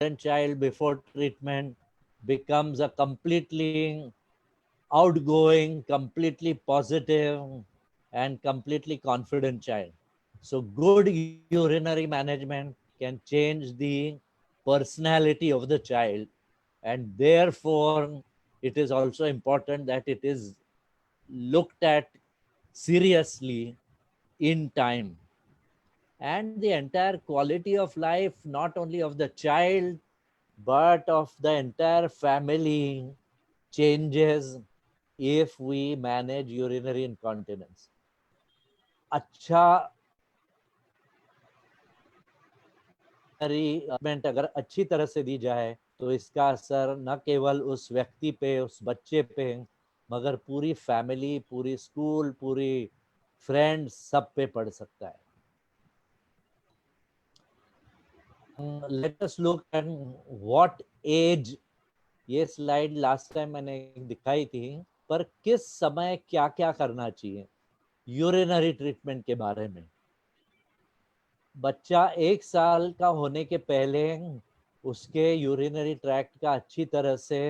child before treatment becomes a completely outgoing, completely positive, and completely confident child. So good urinary management can change the personality of the child, and therefore it is also important that it is looked at seriously in time. And the entire quality of life, not only of the child but of the entire family, changes if we manage urinary incontinence. अच्छा treatment अगर अच्छी तरह से दी जाए तो इसका असर न केवल उस व्यक्ति पे, उस बच्चे पे, मगर पूरी फैमिली, पूरी स्कूल, पूरी फ्रेंड्स, सब पे पड़ सकता है. Let us look at what age. ये स्लाइड लास्ट टाइम मैंने दिखाई थी, पर किस समय क्या क्या करना चाहिए यूरिनरी ट्रीटमेंट के बारे में. बच्चा 1 साल का होने के पहले उसके यूरिनरी ट्रैक्ट का अच्छी तरह से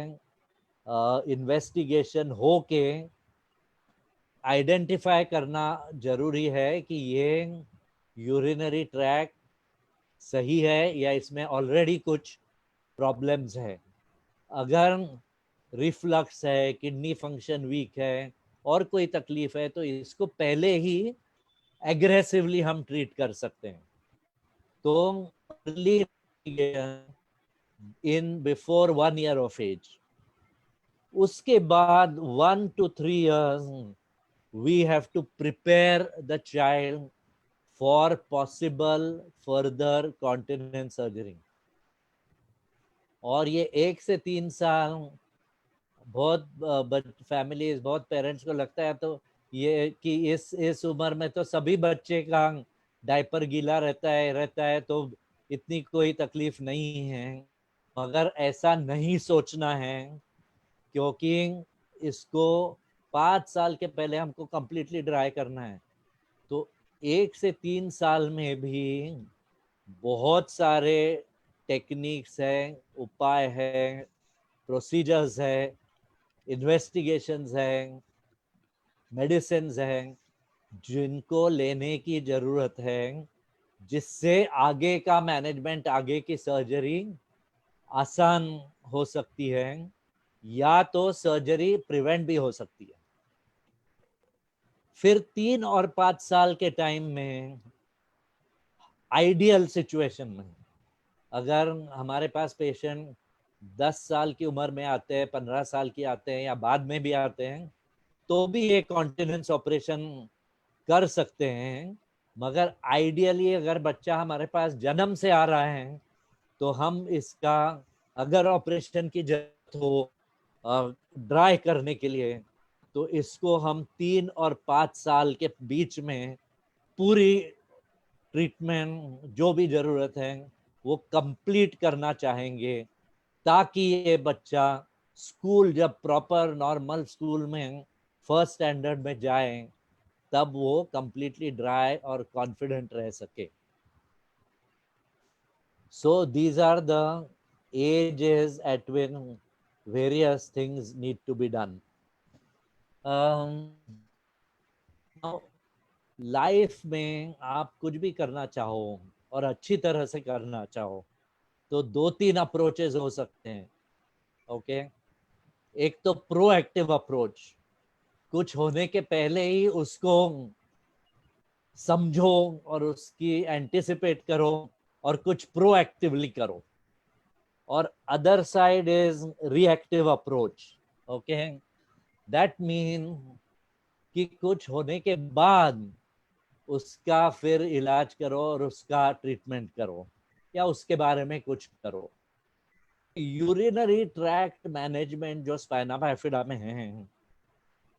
इन्वेस्टिगेशन हो के आइडेंटिफाई करना जरूरी है कि ये यूरिनरी ट्रैक्ट सही है या इसमें ऑलरेडी कुछ प्रॉब्लम्स है. अगर रिफ्लक्स है, किडनी फंक्शन वीक है और कोई तकलीफ है तो इसको पहले ही एग्रेसिवली हम ट्रीट कर सकते हैं. तो early in before 1 year of age. उसके बाद 1 to 3 years we have to prepare the child for possible further continence surgery. और ये 1 से 3 साल बहुत फैमिलीज, बहुत पेरेंट्स को लगता है तो ये कि इस उम्र में तो सभी बच्चे का डायपर गीला रहता है तो इतनी कोई तकलीफ नहीं है. मगर ऐसा नहीं सोचना है, क्योंकि इसको 5 साल के पहले हमको कंप्लीटली ड्राई करना है. तो 1 से 3 साल में भी बहुत सारे टेक्निक्स हैं, उपाय हैं, प्रोसीजर्स है, इन्वेस्टिगेशंस हैं, मेडिसिन्स हैं जिनको लेने की जरूरत है, जिससे आगे का मैनेजमेंट, आगे की सर्जरी आसान हो सकती है या तो सर्जरी प्रिवेंट भी हो सकती है. फिर 3 और 5 साल के टाइम में आइडियल सिचुएशन में अगर हमारे पास पेशेंट 10 साल की उम्र में आते हैं, 15 साल की आते हैं या बाद में भी आते हैं, तो भी ये कॉन्टिनेंस ऑपरेशन कर सकते हैं. मगर आइडियली अगर बच्चा हमारे पास जन्म से आ रहा है तो हम इसका अगर ऑपरेशन की जरूरत हो ड्राई करने के लिए, तो इसको हम 3 और 5 साल के बीच में पूरी ट्रीटमेंट जो भी जरूरत है वो कंप्लीट करना चाहेंगे, ताकि ये बच्चा स्कूल जब प्रॉपर नॉर्मल स्कूल में फर्स्ट स्टैंडर्ड में जाए तब वो कंप्लीटली ड्राई और कॉन्फिडेंट रह सके. So these are the ages at when various things need to be done. Now, life में आप कुछ भी करना चाहो और अच्छी तरह से करना चाहो तो 2-3 अप्रोचेस हो सकते हैं. ओके, एक तो प्रोएक्टिव अप्रोच, कुछ होने के पहले ही उसको समझो और उसकी एंटिसिपेट करो और कुछ प्रोएक्टिवली करो. और other side is reactive approach. Okay, that mean कि कुछ होने के बाद उसका फिर इलाज करो और उसका ट्रीटमेंट करो या उसके बारे में कुछ करो. यूरिनरी ट्रैक्ट मैनेजमेंट जो स्पाइना बाइफिडा में है,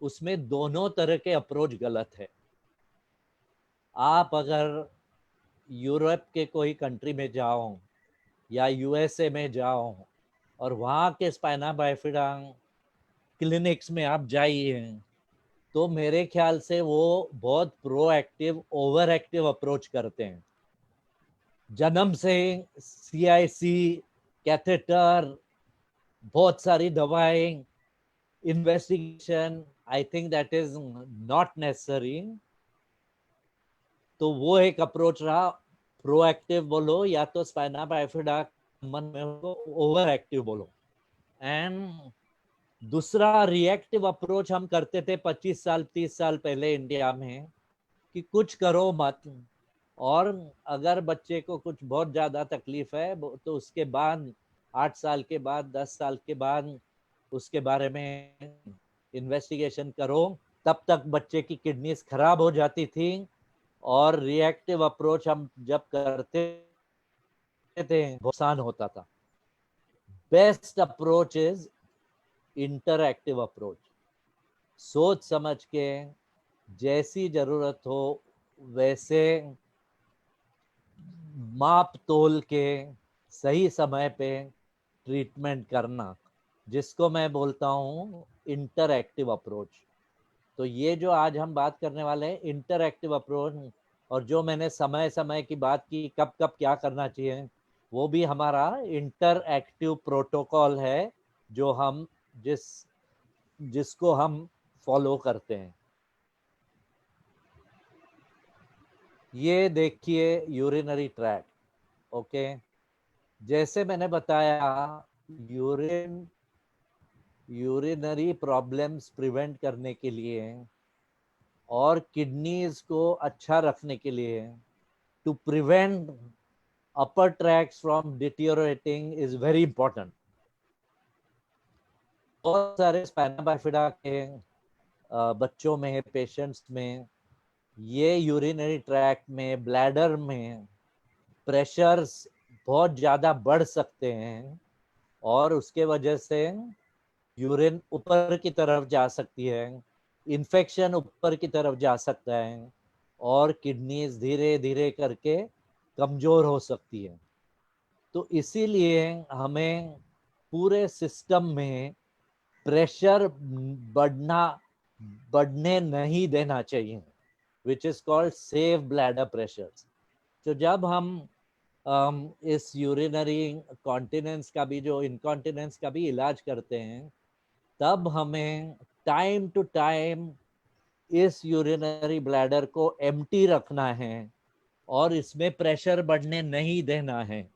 उसमें दोनों तरह के अप्रोच गलत है. आप अगर यूरोप के कोई कंट्री में जाओ या यूएसए में जाओ और वहाँ के स्पाइना बाइफिडा क्लिनिक्स में आप जाइए, तो मेरे ख्याल से वो बहुत प्रोएक्टिव, ओवर एक्टिव अप्रोच करते हैं. जन्म से CIC कैथेटर, बहुत सारी दवाएं, investigation, I think that is not necessary. तो वो एक अप्रोच रहा, प्रोएक्टिव बोलो या तो स्पाइना बाइफिडा मन में हो, ओवर एक्टिव बोलो। एंड दूसरा रिएक्टिव अप्रोच हम करते थे 25 साल 30 साल पहले इंडिया में, कि कुछ करो मत, और अगर बच्चे को कुछ बहुत ज्यादा तकलीफ है तो उसके बाद 8 साल के बाद 10 साल के बाद उसके बारे में इन्वेस्टिगेशन करो। तब तक बच्चे की किडनीज खराब हो जाती थी। और रिएक्टिव अप्रोच हम जब करते थे नुकसान होता था। Best approach is interactive approach. सोच समझ के, जैसी जरूरत हो वैसे माप तोल के सही समय पे ट्रीटमेंट करना, जिसको मैं बोलता हूँ इंटरएक्टिव अप्रोच। तो ये जो आज हम बात करने वाले हैं इंटरएक्टिव अप्रोच, और जो मैंने समय समय की बात की कब कब क्या करना चाहिए, वो भी हमारा इंटरएक्टिव प्रोटोकॉल है, जो हम जिसको हम फॉलो करते हैं। ये देखिए यूरिनरी ट्रैक्ट। ओके, जैसे मैंने बताया, यूरिनरी प्रॉब्लम्स प्रिवेंट करने के लिए और किडनीज को अच्छा रखने के लिए, to prevent upper tracts from deteriorating is very important. बहुत सारे स्पाइना बाइफिडा के बच्चों में, पेशेंट्स में, ये यूरिनरी ट्रैक्ट में, ब्लैडर में प्रेशर्स बहुत ज़्यादा बढ़ सकते हैं, और उसके वजह से यूरिन ऊपर की तरफ जा सकती है, इन्फेक्शन ऊपर की तरफ जा सकता है, और किडनीज धीरे धीरे करके कमज़ोर हो सकती है। तो इसीलिए हमें पूरे सिस्टम में प्रेशर बढ़ने नहीं देना चाहिए, which is called safe bladder pressure. तो जब हम इस यूरिनरी कॉन्टिनेंस का भी, जो इनकॉन्टिनेंस का भी इलाज करते हैं, तब हमें टाइम टू टाइम इस यूरिनरी ब्लैडर को एम्प्टी रखना है, और इसमें प्रेशर बढ़ने नहीं देना है।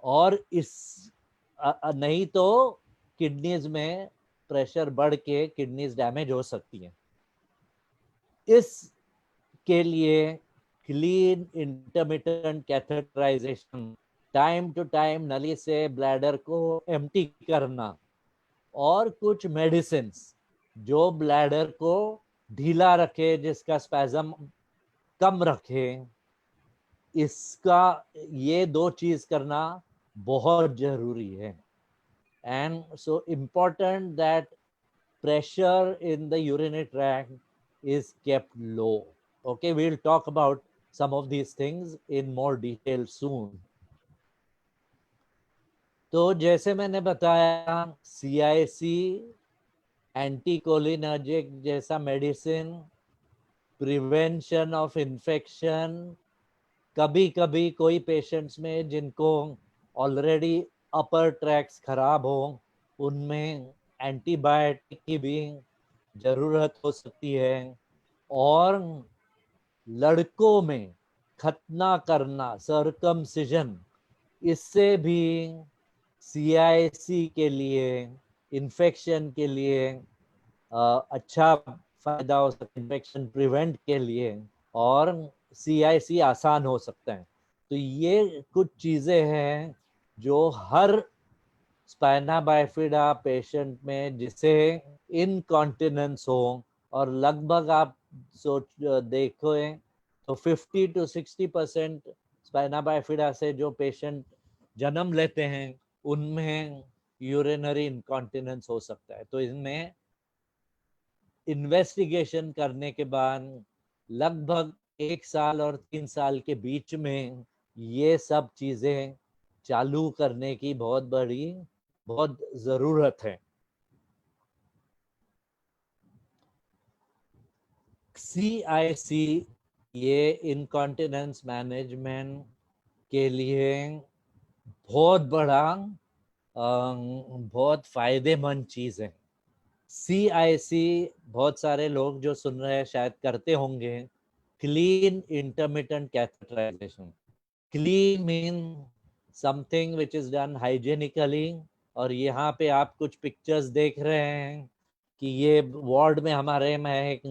और नहीं तो किडनीज में प्रेशर बढ़ के किडनीज डैमेज हो सकती है। इसके लिए clean intermittent catheterization, time to time नली से ब्लैडर को एम्प्टी करना, और कुछ मेडिसिन जो ब्लैडर को ढीला रखे, जिसका स्पैज्म कम रखे, इसका ये दो चीज करना बहुत जरूरी है। And so important that pressure in the urinary tract is kept low. Okay, we'll talk about some of these things in more detail soon. तो जैसे मैंने बताया, CIC एंटीकोलिनर्जिक जैसा मेडिसिन, प्रिवेंशन ऑफ इन्फेक्शन, कभी कभी कोई पेशेंट्स में जिनको ऑलरेडी अपर ट्रैक्स खराब हो, उनमें एंटीबायोटिक की भी जरूरत हो सकती है। और लड़कों में खतना करना, सर्कमसिजन, इससे भी CIC के लिए, इन्फेक्शन के लिए अच्छा फायदा हो सकता है, इन्फेक्शन प्रिवेंट के लिए, और CIC आसान हो सकता है। तो ये कुछ चीजें हैं जो हर स्पाइना बाइफिडा पेशेंट में, जिसे इनकॉन्टिनेंस हो, और लगभग आप सोच देखो तो 50 to 60% स्पाइना बाइफिडा से जो पेशेंट जन्म लेते हैं, उनमें यूरिनरी इनकॉन्टिनेंस हो सकता है। तो इनमें इन्वेस्टिगेशन करने के बाद लगभग 1 साल और 3 साल के बीच में ये सब चीजें चालू करने की बहुत जरूरत है। CIC ये इनकॉन्टिनेंस मैनेजमेंट के लिए बहुत बड़ा बहुत फायदेमंद चीज है। CIC बहुत सारे लोग जो सुन रहे हैं शायद करते होंगे, clean intermittent catheterization. Clean mean something which is done hygienically. और यहाँ पे आप कुछ पिक्चर्स देख रहे हैं कि ये वार्ड में हमारे, मैं एक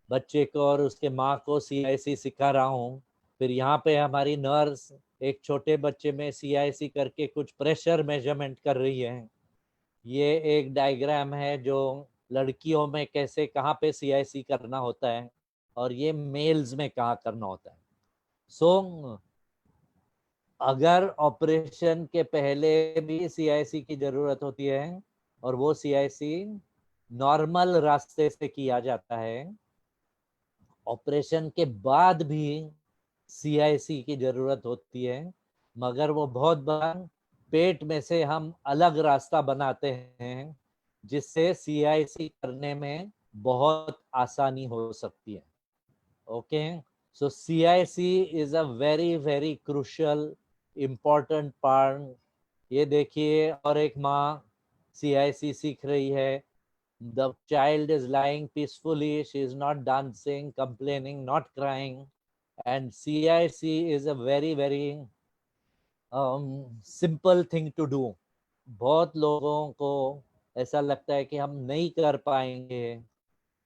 बच्चे को और उसके माँ को CIC सिखा रहा हूँ। फिर यहाँ पे हमारी नर्स एक छोटे बच्चे में CIC करके कुछ प्रेशर मेजरमेंट कर रही है। ये एक डायग्राम है जो लड़कियों में कैसे कहाँ पे CIC करना होता है और ये मेल्स में कहाँ करना होता है। सो अगर ऑपरेशन के पहले भी CIC की जरूरत होती है और वो CIC नॉर्मल रास्ते से किया जाता है, ऑपरेशन के बाद भी CIC की जरूरत होती है, मगर वो बहुत बार पेट में से हम अलग रास्ता बनाते हैं जिससे CIC करने में बहुत आसानी हो सकती है। Okay, so CIC is a very very crucial important part. ये देखिए, और एक माँ CIC सीख रही है। The child is lying peacefully, she is not dancing, complaining, not crying. And CIC is a very very simple thing to do. बहुत लोगों को ऐसा लगता है कि हम नहीं कर पाएंगे,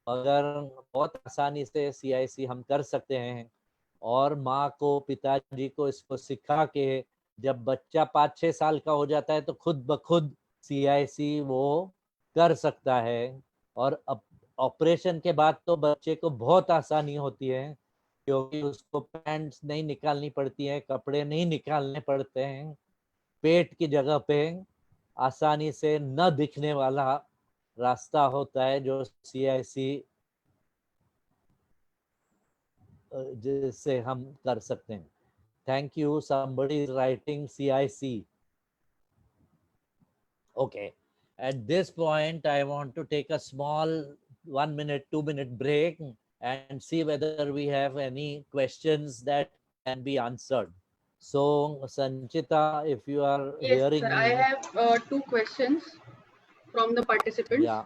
मगर बहुत आसानी से CIC हम कर सकते हैं। और माँ को, पिताजी को इसको सिखा के जब बच्चा 5-6 साल का हो जाता है तो खुद ब खुद CIC वो कर सकता है। और अब ऑपरेशन के बाद तो बच्चे को बहुत आसानी होती है, क्योंकि उसको पैंट्स नहीं निकालनी पड़ती है, कपड़े नहीं निकालने पड़ते हैं। पेट की जगह पे आसानी से न दिखने वाला रास्ता होता है जो CIC जिससे हम कर सकते हैं। Thank you. Somebody is writing CIC. Okay. At this point, I want to take a small 1 minute, 2 minute break and see whether we have any questions that can be answered. So, Sanchita, if you are Yes, sir. hearing I me. have two questions from the participants. Yeah.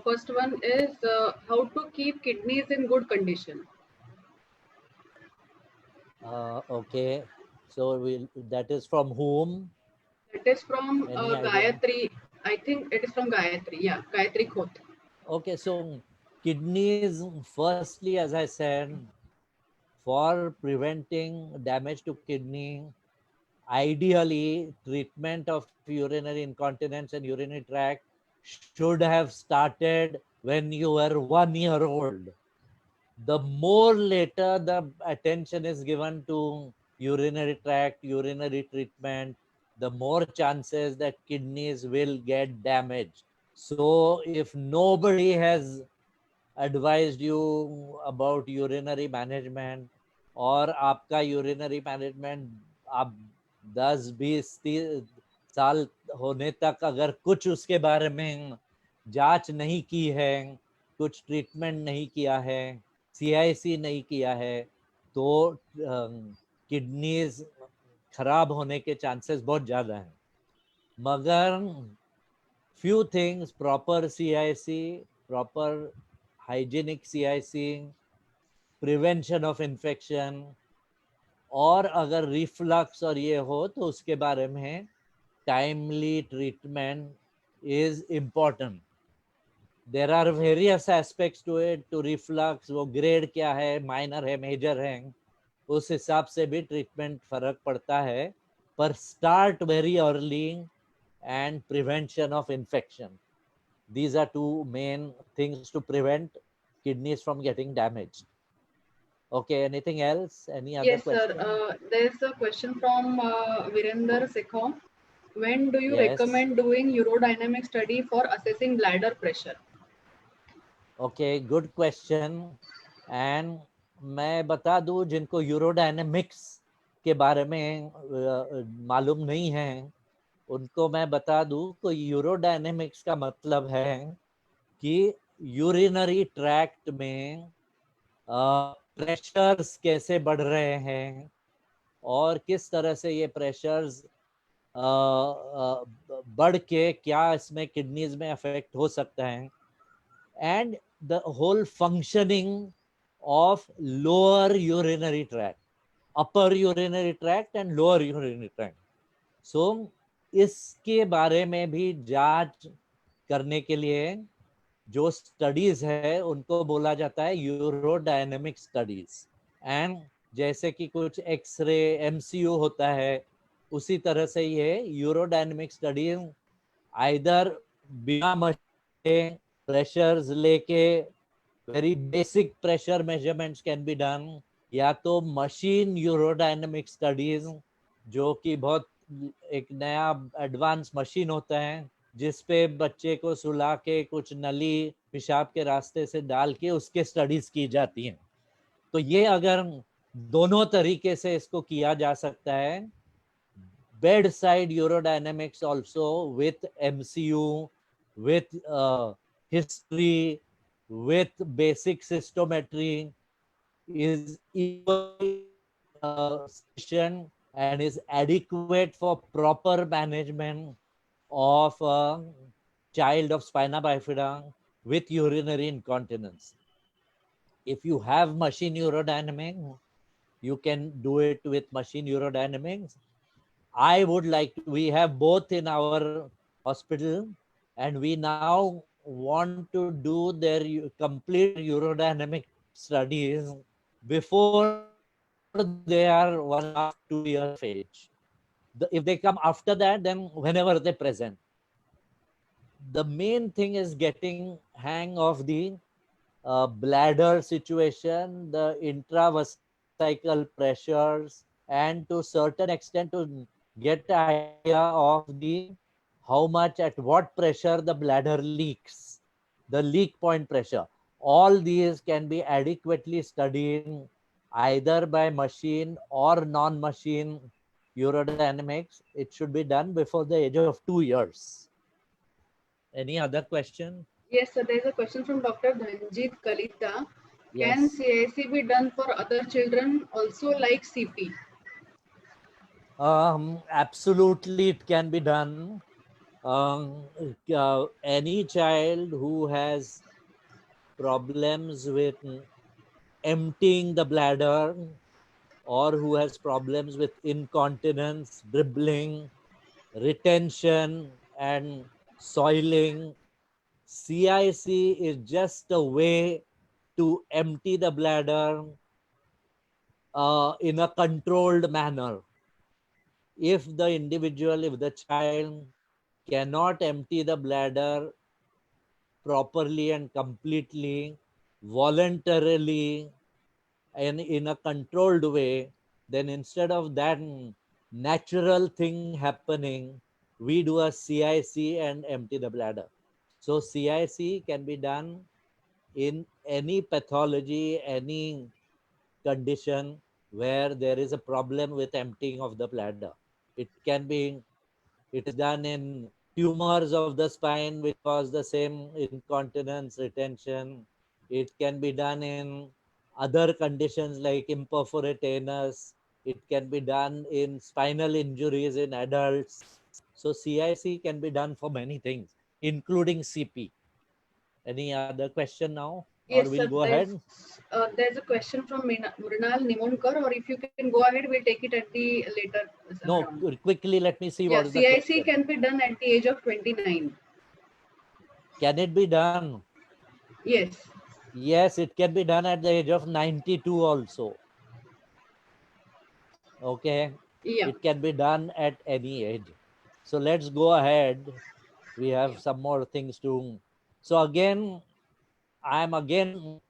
First one is how to keep kidneys in good condition. Okay. So, that is from whom? That is from Any idea? Gayatri. I think it is from Gayatri. Yeah, Gayatri Khoth. Okay. So, kidneys, firstly, as I said, for preventing damage to kidney, ideally treatment of urinary incontinence and urinary tract should have started when you were 1 year old. The more later the attention is given to urinary tract, urinary treatment, the more chances that kidneys will get damaged. So if nobody has advised you about urinary management, और आपका urinary management आप 10-20 साल होने तक अगर कुछ उसके बारे में जांच नहीं की है, कुछ ट्रीटमेंट नहीं किया है, CIC नहीं किया है, तो किडनीज खराब होने के चांसेस बहुत ज़्यादा हैं। मगर few things, proper CIC, proper hygienic CIC, prevention of infection, और अगर रिफ्लक्स और ये हो तो उसके बारे में timely treatment is important. There are various aspects to it, to reflux, वो ग्रेड क्या है, माइनर है, मेजर है, उस हिसाब से भी ट्रीटमेंट फर्क पड़ता है। पर start very early and prevention of infection. These are two main things to prevent kidneys from getting damaged. Okay, anything else? Any other Yes, sir. question? There is a question from Virender Sekhon. When do you Yes. recommend doing urodynamic study for assessing bladder pressure? Okay, good question. And मैं बता दूं, जिनको यूरोडायनेमिक्स के बारे में मालूम नहीं है, उनको मैं बता दूं तो यूरोडायनेमिक्स का मतलब है कि यूरिनरी ट्रैक्ट में प्रेशर्स कैसे बढ़ रहे हैं और किस तरह से ये प्रेशर्स बढ़ के क्या इसमें किडनीज में अफेक्ट हो सकता है, and the whole functioning of lower urinary tract, upper urinary tract and lower urinary tract. So इसके बारे में भी जांच करने के लिए जो स्टडीज है उनको बोला जाता है यूरोडायनेमिक स्टडीज. एंड जैसे कि कुछ एक्सरे एमसीयू होता है, उसी तरह से ये यूरोडायनेमिक स्टडीज आइदर बिना मशीन प्रेशर्स लेके very basic pressure measurements can be done, या तो मशीन यूरोडायनेमिक स्टडीज जो कि बहुत एक नया एडवांस मशीन होता है जिस पे बच्चे को सुला के कुछ नली पेशाब के रास्ते से डाल के उसके स्टडीज की जाती हैं. तो ये अगर दोनों तरीके से इसको किया जा सकता है, bedside urodynamics also with MCU, with history, with basic cystometry is equally sufficient and is adequate for proper management of a child of spina bifida with urinary incontinence. If you have machine urodynamics, you can do it with machine urodynamics. I would like to, we have both in our hospital, and we now want to do their complete urodynamic studies before they are 1.5 to 2 years of age. If they come after that, then whenever they present. The main thing is getting hang of the bladder situation, the intravesical pressures, and to certain extent to get the idea of the how much at what pressure the bladder leaks, the leak point pressure. All these can be adequately studied either by machine or non-machine urodynamics. It should be done before the age of 2 years. Any other question? Yes, sir. There is a question from Dr. Dhanjit Kalita. Yes. Can CIC be done for other children also like CP? Absolutely, it can be done. Any child who has problems with emptying the bladder or who has problems with incontinence, dribbling, retention, and soiling, CIC is just a way to empty the bladder in a controlled manner. If the individual, if the child cannot empty the bladder properly and completely, voluntarily, and in a controlled way, then instead of that natural thing happening, we do a CIC and empty the bladder. So CIC can be done in any pathology, any condition where there is a problem with emptying of the bladder. It can be, it is done in tumors of the spine which cause the same incontinence, retention. It can be done in other conditions like imperforate anus. It can be done in spinal injuries in adults. So CIC can be done for many things, including CP. Any other question now? Or Yes, we'll sir. go ahead? There's a question from Mrinal Nimunkar, or if you can go ahead, we'll take it at the later No, round. quickly let me see Yeah, what is the CIC question. can be done at the age of 29. Can it be done? Yes. Yes, it can be done at the age of 92 also. Okay, Yeah. it can be done at any age. So let's go ahead. We have some more things to. So again, I'm again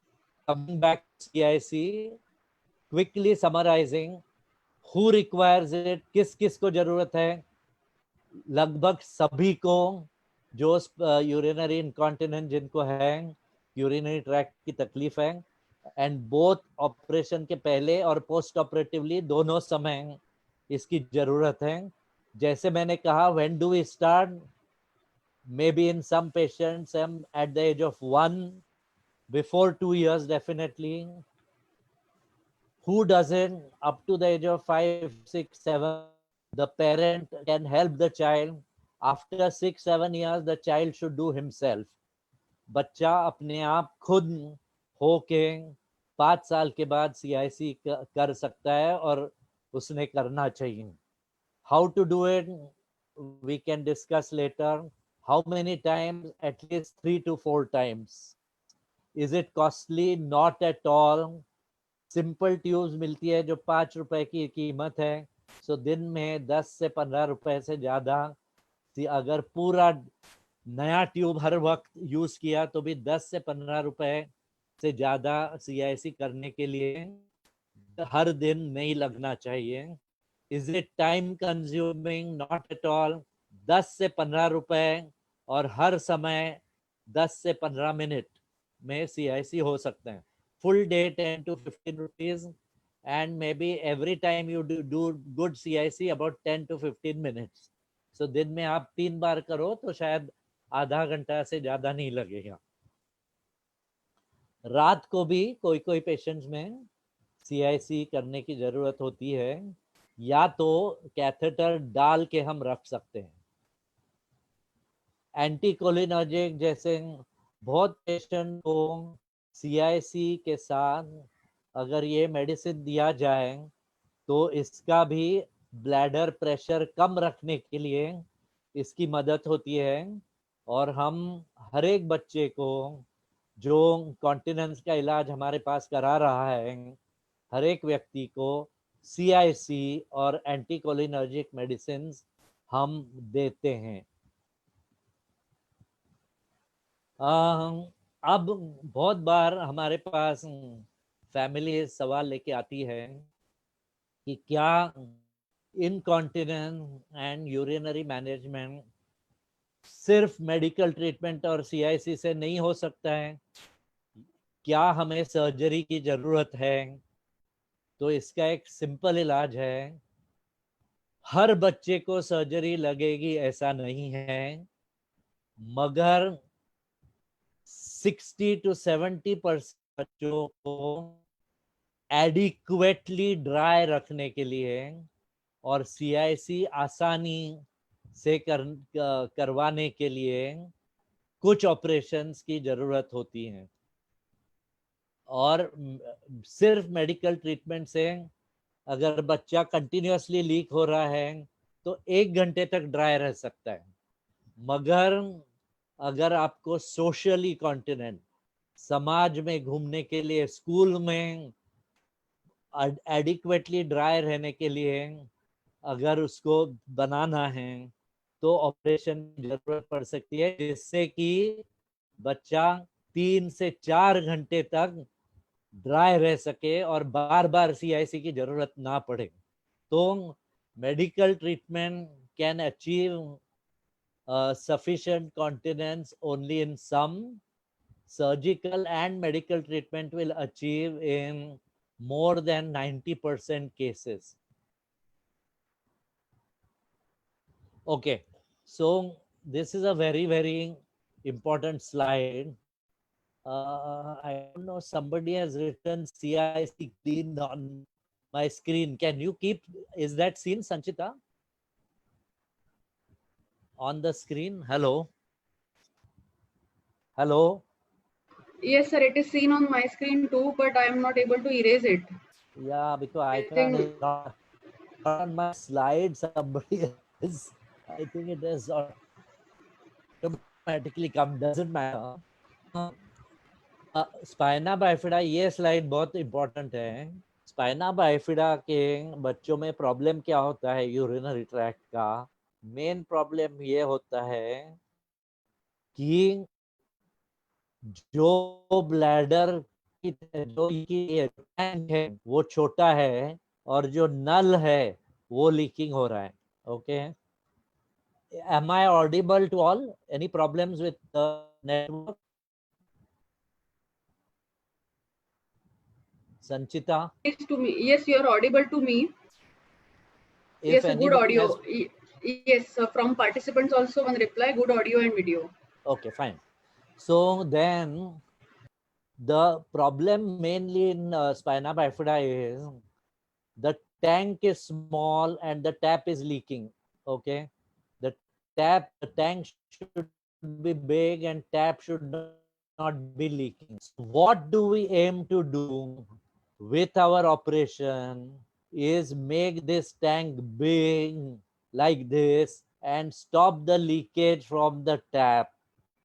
coming back to CIC, quickly summarizing who requires it, किस किस को जरूरत है. लगभग सभी को जो urinary incontinence जिनको है, यूरिनरी ट्रैक्ट की तकलीफ है, एंड बोथ ऑपरेशन के पहले और पोस्ट ऑपरेटिवली दोनों समय इसकी जरूरत है. जैसे मैंने कहा, when do we start? Maybe in some patients at the age of 1, before 2 years definitely. Who doesn't up to the age of 5, 6, 7? the parent can help the child. After 6-7 years, the child should do himself. बच्चा अपने आप खुद होके 5 साल के बाद CIC कर सकता है और उसने करना चाहिए. How to do it, we can discuss later. How many times? At least 3 to 4 times. Is it costly? Not at all. Simple tubes मिलती है जो 5 रुपए की कीमत है. सो दिन में 10 से 15 रुपए से ज्यादा, अगर पूरा नया ट्यूब हर वक्त यूज किया तो भी 10 से 15 रुपए से ज्यादा CIC करने के लिए हर दिन नहीं लगना चाहिए. Is it time consuming? Not at all. 10 से 15 रुपए और हर समय 10 से 15 मिनट में CIC हो सकते हैं. Full day 10 to 15 rupees, and maybe every time you do good CIC about 10 to 15 minutes. So दिन में आप 3 बार करो तो शायद आधा घंटा से ज्यादा नहीं लगेगा. रात को भी कोई पेशेंट्स में CIC करने की जरूरत होती है, या तो कैथेटर डाल के हम रख सकते हैं. एंटीकोलिनर्जिक जैसे बहुत पेशेंट को CIC के साथ अगर ये मेडिसिन दिया जाए तो इसका भी ब्लैडर प्रेशर कम रखने के लिए इसकी मदद होती है. और हम हर एक बच्चे को जो कॉन्टिनेंस का इलाज हमारे पास करा रहा है, हर एक व्यक्ति को CIC और एंटीकोलिनर्जिक मेडिसिन हम देते हैं. अब बहुत बार हमारे पास फैमिली सवाल लेके आती है कि क्या इनकॉन्टिनेंस एंड यूरिनरी मैनेजमेंट सिर्फ मेडिकल ट्रीटमेंट और CIC से नहीं हो सकता है, क्या हमें सर्जरी की जरूरत है? तो इसका एक सिंपल इलाज है. हर बच्चे को सर्जरी लगेगी ऐसा नहीं है, मगर 60 to 70% बच्चों को एडिक्वेटली ड्राई रखने के लिए और CIC आसानी से करवाने के लिए कुछ ऑपरेशंस की जरूरत होती है. और सिर्फ मेडिकल ट्रीटमेंट से अगर बच्चा कंटिन्यूअसली लीक हो रहा है तो 1 घंटे तक ड्राई रह सकता है. मगर अगर आपको सोशली कॉन्टिनेंट, समाज में घूमने के लिए, स्कूल में एडिक्वेटली ड्राई रहने के लिए अगर उसको बनाना है तो ऑपरेशन की जरूरत पड़ सकती है, जिससे कि बच्चा 3 से 4 घंटे तक ड्राई रह सके और बार बार CIC की जरूरत ना पड़े. तो medical treatment can achieve sufficient continence only in some. Surgical and medical treatment will achieve in more than 90% cases. Okay, so this is a very important slide. I don't know, somebody has written CIC clean on my screen. Can you keep, is that seen, Sanchita? On the screen? Hello? Hello? Yes, sir, it is seen on my screen too, but I am not able to erase it. Yeah, because icon is not on my slide. Somebody is, I think it is automatically come, doesn't matter. Spina bifida, ये slide बहुत important है. Spina bifida के बच्चों में problem क्या होता है urinary tract का? मेन प्रॉब्लम ये होता है कि जो ब्लैडर की जो टैंक है वो छोटा है और जो नल है वो लीकिंग हो रहा है. Okay, am I audible to all? Any problems with the network? Sanchita? To me, yes, you are audible to me. If yes, good audio. Yes, from participants also one reply, good audio and video. Okay, fine. So then the problem mainly in spina bifida is the tank is small and the tap is leaking. Okay, the tank should be big and tap should not be leaking. So what do we aim to do with our operation is make this tank big like this and stop the leakage from the tap.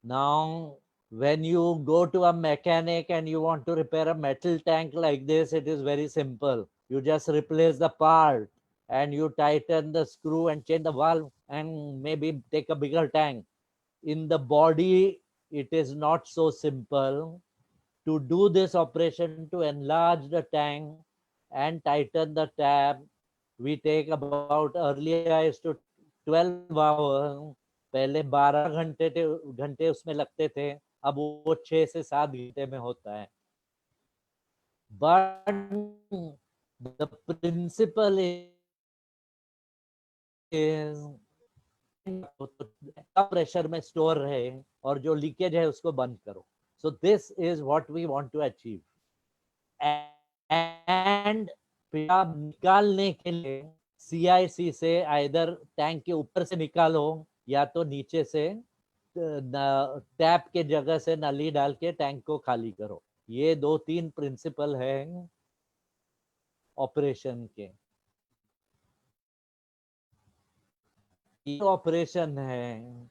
Now, when you go to a mechanic and you want to repair a metal tank like this, it is very simple. You just replace the part and you tighten the screw and change the valve and maybe take a bigger tank. In the body, it is not so simple. To do this operation to enlarge the tank and tighten the tap, we take about, earlier I used to 12 hours, पहले 12 घंटे उसमें लगते थे, अब वो 6 से 7 घंटे में होता है. But the principle is pressure में स्टोर रहे और जो लीकेज है उसको बंद करो. So this is what we want to achieve. And पेशाब निकालने के लिए CIC से आइदर टैंक के ऊपर से निकालो या तो नीचे से टैप के जगह से नली डाल के टैंक को खाली करो. ये 2-3 प्रिंसिपल है ऑपरेशन के. ये ऑपरेशन है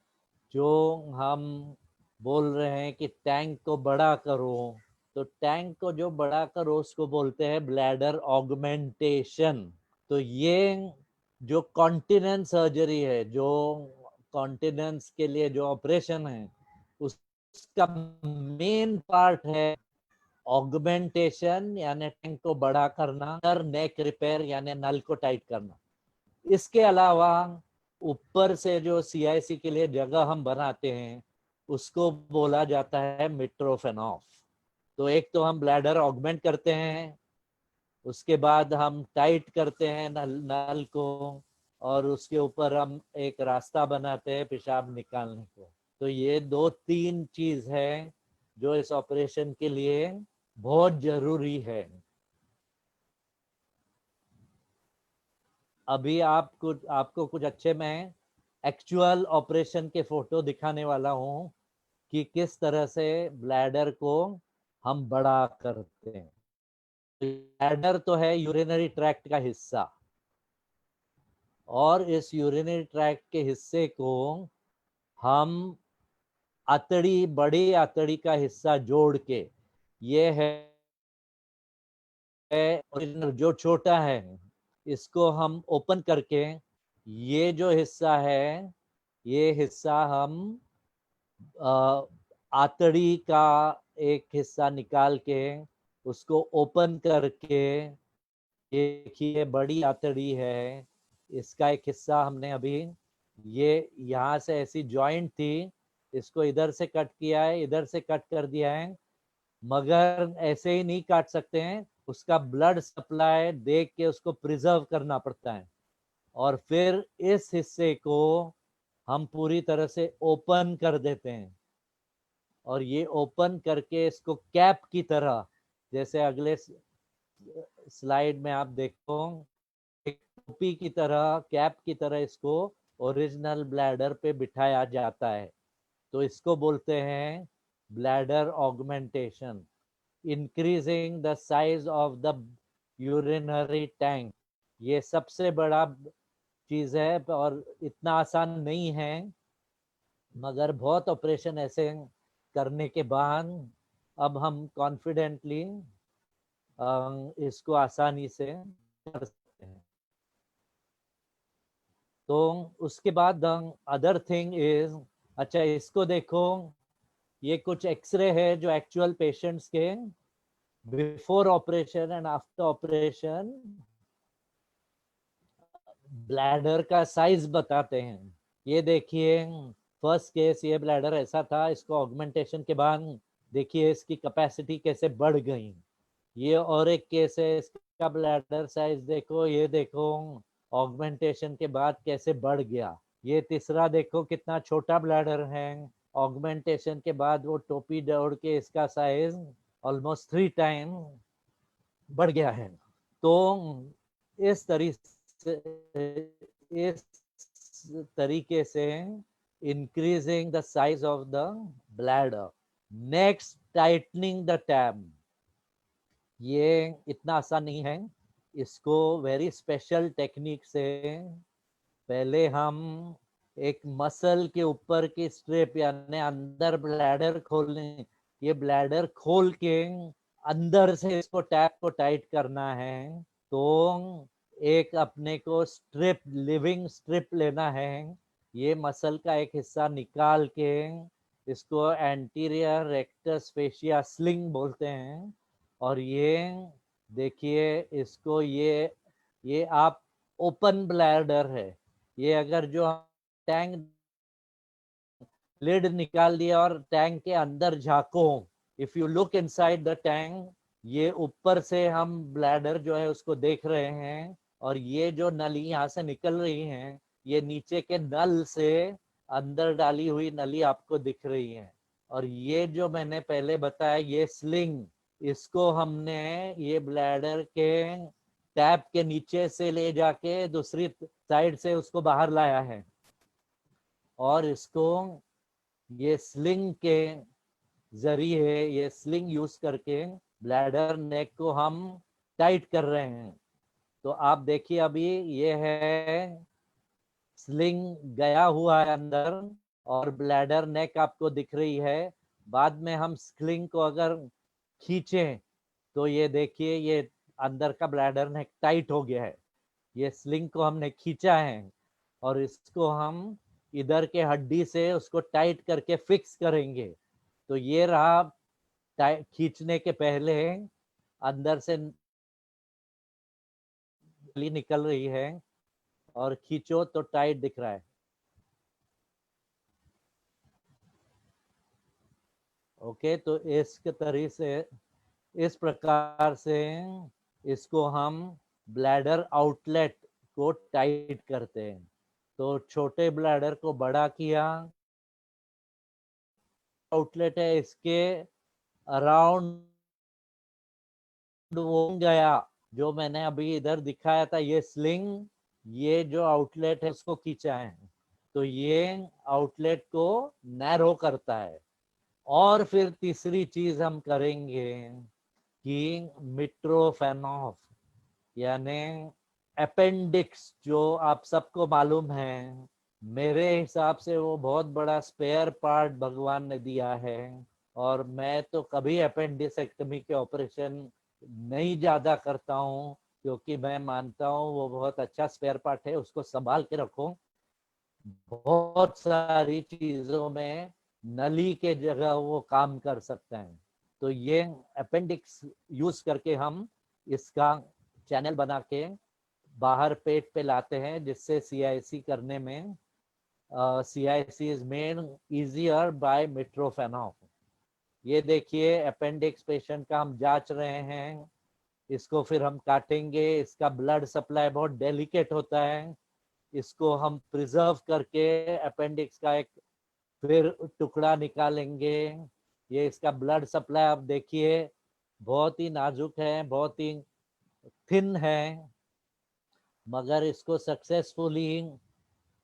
जो हम बोल रहे हैं कि टैंक को बड़ा करो. तो टैंक को जो बड़ा करो उसको बोलते हैं ब्लैडर ऑगमेंटेशन. तो ये जो कॉन्टिनेंस सर्जरी है, जो कॉन्टिनेंस के लिए जो ऑपरेशन है, उसका मेन पार्ट है ऑगमेंटेशन यानी टैंक को बड़ा करना, नेक रिपेयर यानी नल को टाइट करना. इसके अलावा ऊपर से जो CIC के लिए जगह हम बनाते हैं उसको बोला जाता है मिट्रोफेनॉफ. तो एक तो हम ब्लैडर ऑगमेंट करते हैं, उसके बाद हम टाइट करते हैं नल को और उसके ऊपर हम एक रास्ता बनाते हैं पेशाब निकालने को. तो ये 2-3 चीज है जो इस ऑपरेशन के लिए बहुत जरूरी है. अभी आपको कुछ अच्छे में एक्चुअल ऑपरेशन के फोटो दिखाने वाला हूँ कि किस तरह से ब्लैडर को हम बड़ा करते हैं. ब्लैडर तो है यूरिनरी ट्रैक्ट का हिस्सा और इस यूरिनरी ट्रैक्ट के हिस्से को हम आंतड़ी, बड़ी आंतड़ी का हिस्सा जोड़ के, ये है जो छोटा है इसको हम ओपन करके ये जो हिस्सा है ये हिस्सा हम आंतड़ी का एक हिस्सा निकाल के उसको ओपन करके, देखिए बड़ी आंतड़ी है, इसका एक हिस्सा हमने अभी ये यहाँ से ऐसी जॉइंट थी, इसको इधर से कट किया है, इधर से कट कर दिया है. मगर ऐसे ही नहीं काट सकते हैं, उसका ब्लड सप्लाई देख के उसको प्रिजर्व करना पड़ता है. और फिर इस हिस्से को हम पूरी तरह से ओपन कर देते हैं और ये ओपन करके इसको कैप की तरह, जैसे अगले स्लाइड में आप देखो, एक टोपी की तरह, कैप की तरह इसको ओरिजिनल ब्लैडर पे बिठाया जाता है. तो इसको बोलते हैं bladder augmentation, increasing the size of the urinary tank. ये सबसे बड़ा चीज है और इतना आसान नहीं है, मगर बहुत ऑपरेशन ऐसे करने के बाद अब हम कॉन्फिडेंटली इसको आसानी से कर सकते हैं. तो उसके बाद अदर थिंग इज, अच्छा इसको देखो, ये कुछ एक्सरे है जो एक्चुअल पेशेंट्स के before operation and after operation bladder का साइज बताते हैं. ये देखिए फर्स्ट केस, ये ब्लैडर ऐसा था, इसको ऑगमेंटेशन के बाद देखिए इसकी कैपेसिटी कैसे बढ़ गई. ये और एक केस है, इसका ब्लैडर साइज देखो, ये देखो ऑगमेंटेशन के बाद कैसे बढ़ गया. ये तीसरा देखो कितना छोटा ब्लैडर है, ऑगमेंटेशन के बाद वो टोपी जोड़ के इसका साइज ऑलमोस्ट 3 टाइम बढ़ गया है. तो इस तरीके से increasing the size of the bladder. Next, tightening the tap. ये इतना आसान नहीं है, इसको वेरी स्पेशल टेक्निक से पहले हम एक मसल के ऊपर की स्ट्रिप यानी अंदर ब्लैडर खोलने, ये ब्लैडर खोल के अंदर से इसको टैप को टाइट करना है। तो एक अपने को स्ट्रिप, लिविंग स्ट्रिप लेना है, ये मसल का एक हिस्सा निकाल के इसको एंटीरियर रेक्टस फेशिया स्लिंग बोलते हैं। और ये देखिए इसको, ये आप ओपन ब्लैडर है, ये अगर जो टैंक लिड निकाल दिया और टैंक के अंदर झांको, if you look inside the tank, ये ऊपर से हम ब्लैडर जो है उसको देख रहे हैं, और ये जो नली यहाँ से निकल रही हैं, ये नीचे के नल से अंदर डाली हुई नली आपको दिख रही है। और ये जो मैंने पहले बताया ये स्लिंग, इसको हमने ये ब्लैडर के टैप के नीचे से ले जाके दूसरी साइड से उसको बाहर लाया है, और इसको ये स्लिंग के जरिए, ये स्लिंग यूज करके ब्लैडर नेक को हम टाइट कर रहे हैं। तो आप देखिए अभी ये है स्लिंग गया हुआ है अंदर, और ब्लैडर नेक आपको दिख रही है। बाद में हम स्लिंग को अगर खींचें तो ये देखिए ये अंदर का ब्लैडर नेक टाइट हो गया है। ये स्लिंग को हमने खींचा है और इसको हम इधर के हड्डी से उसको टाइट करके फिक्स करेंगे। तो ये रहा खींचने के पहले अंदर से नली निकल रही है, और खींचो तो टाइट दिख रहा है। ओके, तो इसके तरीके से, इस प्रकार से इसको हम ब्लैडर आउटलेट को टाइट करते हैं। तो छोटे ब्लैडर को बड़ा किया, आउटलेट है इसके अराउंड वो गया जो मैंने अभी इधर दिखाया था, ये स्लिंग, ये जो आउटलेट है उसको खींचा है, तो ये आउटलेट को नैरो करता है। और फिर तीसरी चीज हम करेंगे कि मिट्रोफेनॉफ यानी अपेंडिक्स, जो आप सबको मालूम है, मेरे हिसाब से वो बहुत बड़ा स्पेयर पार्ट भगवान ने दिया है। और मैं तो कभी अपेंडिसेक्टमी के ऑपरेशन नहीं ज्यादा करता हूँ, क्योंकि मैं मानता हूँ वो बहुत अच्छा स्पेयर पार्ट है, उसको संभाल के रखो। बहुत सारी चीजों में नली के जगह वो काम कर सकते हैं। तो ये अपेंडिक्स यूज करके हम इसका चैनल बना के बाहर पेट पे लाते हैं, जिससे CIC करने में CIC is made easier by Mitrofanoff. ये देखिए अपेंडिक्स पेशेंट का हम जांच रहे हैं, इसको फिर हम काटेंगे। इसका ब्लड सप्लाई बहुत डेलिकेट होता है, इसको हम प्रिजर्व करके अपेंडिक्स का एक फिर टुकड़ा निकालेंगे। ये इसका ब्लड सप्लाई आप देखिए बहुत ही नाजुक है, बहुत ही थिन है, मगर इसको सक्सेसफुली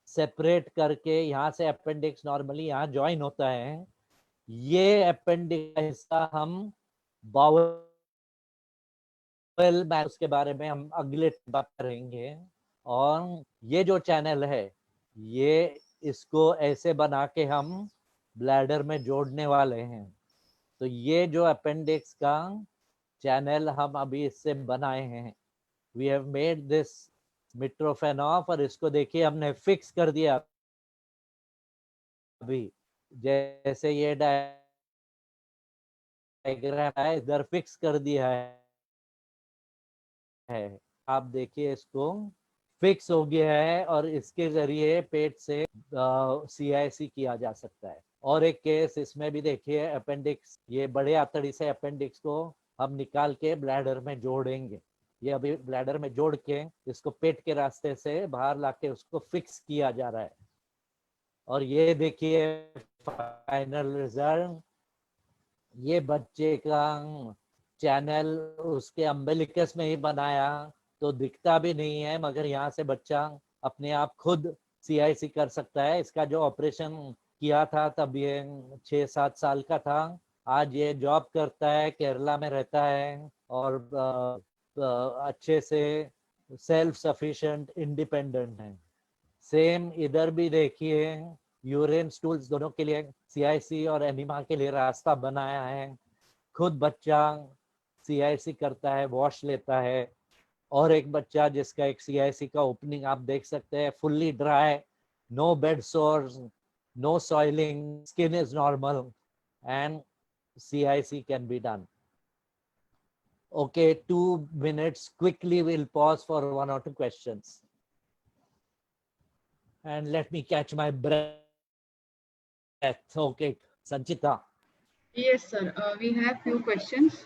सेपरेट करके यहाँ से अपेंडिक्स नॉर्मली यहाँ ज्वाइन होता है। ये अपेंडिक्स का हिस्सा हम बाउल, उसके बारे में हम अगले बात करेंगे। और ये जो चैनल है, ये इसको ऐसे बना के हम ब्लैडर में जोड़ने वाले हैं। तो ये जो अपेंडिक्स का चैनल हम अभी इससे बनाए हैं, वी हैव मेड दिस मिट्रोफेनॉफ, और इसको देखिए हमने फिक्स कर दिया। अभी जैसे ये डायग्राम है इधर फिक्स कर दिया है, आप देखिए इसको फिक्स हो गया है, और इसके जरिए पेट से CIC किया जा सकता है। और एक केस इसमें भी देखिए अपेंडिक्स, ये बड़े आतड़ी से अपेंडिक्स को हम निकाल के ब्लैडर में जोड़ेंगे। ये अभी ब्लैडर में जोड़ के इसको पेट के रास्ते से बाहर लाके उसको फिक्स किया जा रहा है। और ये देखिए फाइनल रिजल्ट, ये बच्चे का चैनल उसके अम्बिलिकस में ही बनाया, तो दिखता भी नहीं है, मगर यहाँ से बच्चा अपने आप खुद CIC कर सकता है। इसका जो ऑपरेशन किया था तब ये 6-7 साल का था। आज ये जॉब करता है, केरला में रहता है और अच्छे से सेल्फ सफिशिएंट इंडिपेंडेंट है। सेम इधर भी देखिए, यूरिन स्टूल्स दोनों के लिए CIC और एनीमा के लिए रास्ता बनाया है। खुद बच्चा CIC करता है, वॉश लेता है। और एक बच्चा जिसका एक CIC का ओपनिंग आप देख सकते हैं, fully dry, no bed sores, no soiling, skin is normal and CIC can be done. Okay, 2 minutes. Quickly, we'll pause for 1 or 2 questions. And let me catch my breath. Okay, Sanchita. Yes, sir. We have few questions.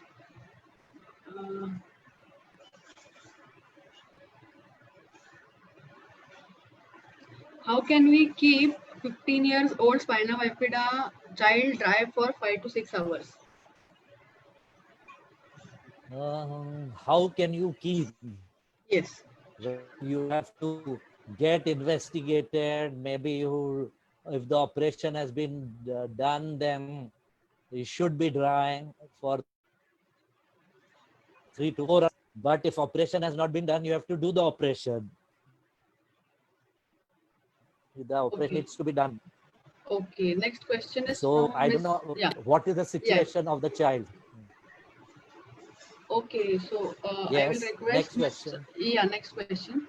How can we keep 15 years old spina bifida child dry for 5 to 6 hours? How can you keep? Yes. You have to get investigated. Maybe you, if the operation has been done, then it should be dry for 3 to 4 hours. But if operation has not been done, you have to do the operation. The operation needs to be done. Okay. Next question is So from I don't Miss. know Yeah. what is the situation of the child. Okay. So I will Yes. request Next Miss. question. Yeah. Next question.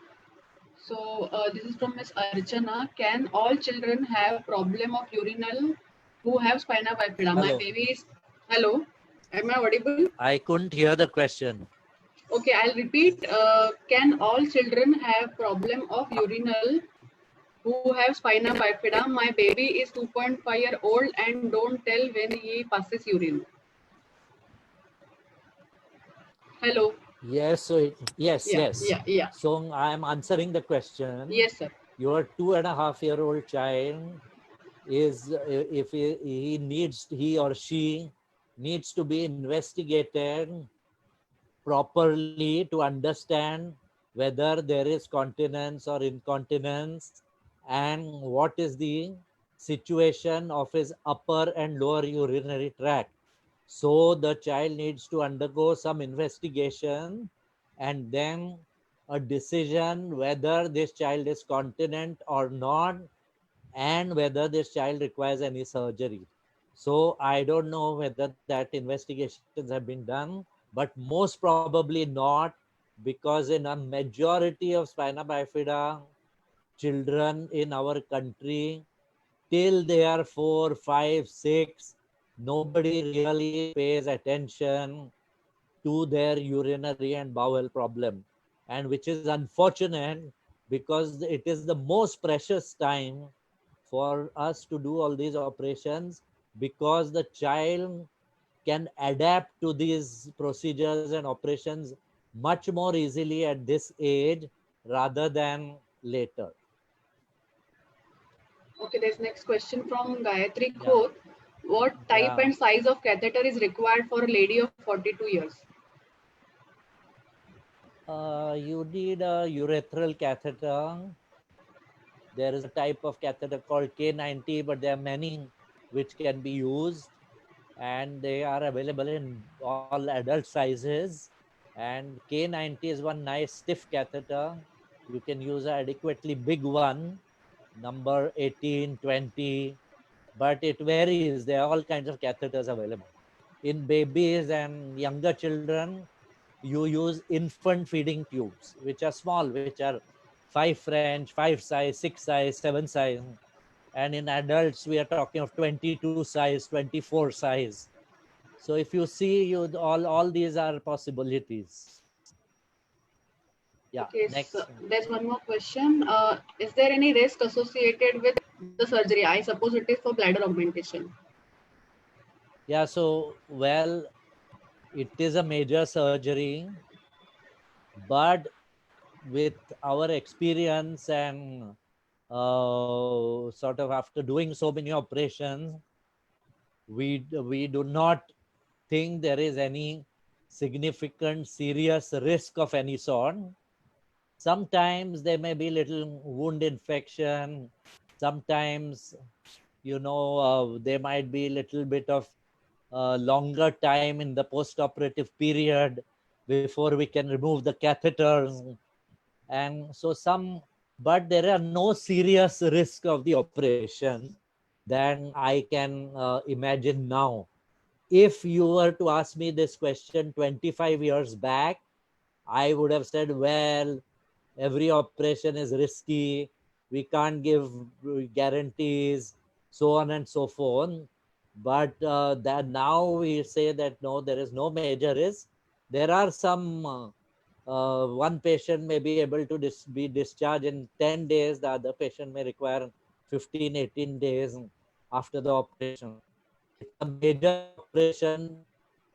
So this is from Miss Archana. Can all children have problem of urinal who have spina bifida? My Hello. baby is. Hello. Am I audible? I couldn't hear the question. Okay, I'll repeat. Can all children have problem of urinal who have spina bifida? My baby is 2.5-year-old and don't tell when he passes urine. Hello. Yes. So yes. Yeah. So I am answering the question. Yes, sir. Your 2.5-year-old child is, if he or she needs to be investigated properly to understand whether there is continence or incontinence and what is the situation of his upper and lower urinary tract. So the child needs to undergo some investigation and then a decision whether this child is continent or not and whether this child requires any surgery. So I don't know whether that investigations have been done, but most probably not, because in a majority of spina bifida children in our country, till they are 4, 5, 6, nobody really pays attention to their urinary and bowel problem, and which is unfortunate because it is the most precious time for us to do all these operations, because the child can adapt to these procedures and operations much more easily at this age rather than later. Okay, there's next question from Gayatri Khoth. What type Yeah. and size of catheter is required for a lady of 42 years? You need a urethral catheter. There is a type of catheter called K90, but there are many which can be used, and they are available in all adult sizes. And K90 is one nice stiff catheter. You can use an adequately big one, number 18, 20, but it varies. There are all kinds of catheters available. In babies and younger children, you use infant feeding tubes, which are small, which are 5 French, 5 size, 6 size, 7 size. And in adults, we are talking of 22 size, 24 size. So if you see, all these are possibilities. Yeah. Okay, Next. so there's one more question. Is there any risk associated with the surgery? I suppose it is for bladder augmentation. Yeah. So, well, it is a major surgery, but with our experience and sort of after doing so many operations, we do not think there is any significant serious risk of any sort. Sometimes there may be little wound infection. Sometimes, there might be a little bit of longer time in the post-operative period before we can remove the catheters. And so but there are no serious risk of the operation than I can imagine now. If you were to ask me this question 25 years back, I would have said, well, every operation is risky. We can't give guarantees, so on and so forth. But that now we say that no, there is no major risk. There are some, one patient may be able to be discharged in 10 days. The other patient may require 15, 18 days after the operation. It's a major operation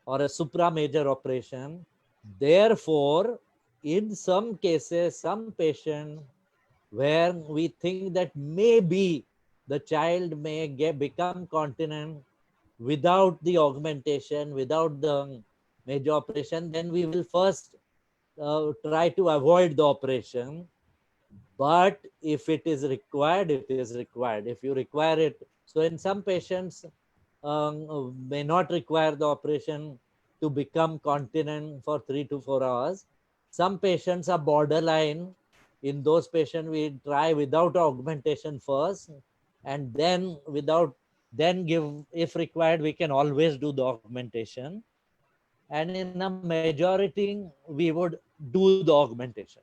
or a supra major operation. Therefore, in some cases, some patient where we think that maybe the child may become continent without the augmentation, without the major operation, then we will first try to avoid the operation. But if it is required, it is required. If you require it, so in some patients may not require the operation to become continent for 3 to 4 hours. Some patients are borderline. In those patients, we try without augmentation first, and then give, if required, we can always do the augmentation. And in a majority, we would do the augmentation.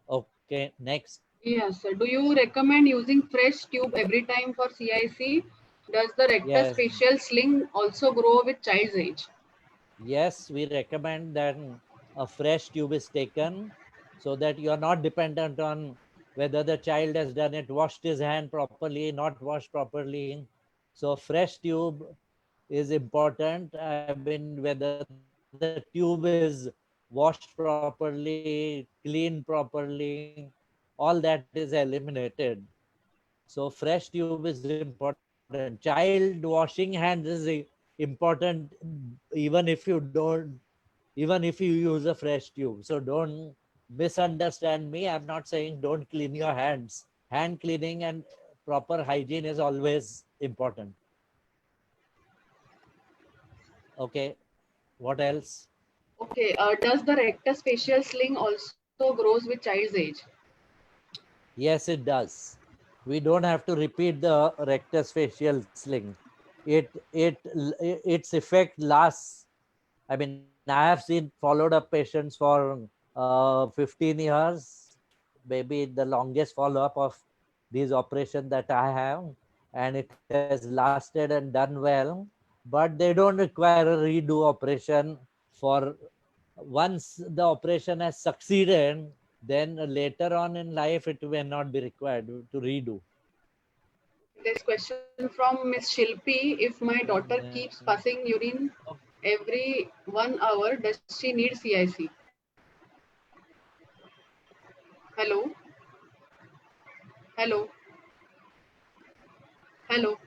Okay, next. Yes, sir. Do you recommend using fresh tube every time for CIC? Does the rectus Yes. facial sling also grow with child's age? Yes, we recommend that a fresh tube is taken so that you are not dependent on whether the child has done it, washed his hand properly, not washed properly. So fresh tube is important. I mean, whether the tube is washed properly, cleaned properly, all that is eliminated. So fresh tube is important. Child washing hands is important, even if you use a fresh tube. So don't misunderstand me. I'm not saying don't clean your hands. Hand cleaning and proper hygiene is always important. Okay. What else? Okay. Does the rectus facial sling also grows with child's age? Yes, it does. We don't have to repeat the rectus facial sling. Its effect lasts. I mean, I have seen followed up patients for 15 years, maybe the longest follow up of these operations that I have, and it has lasted and done well. But they don't require a redo operation for once the operation has succeeded, then later on in life it may not be required to redo. This question from Miss Shilpi. If my daughter keeps passing urine every 1 hour, does she need CIC? Hello? Hello? Hello?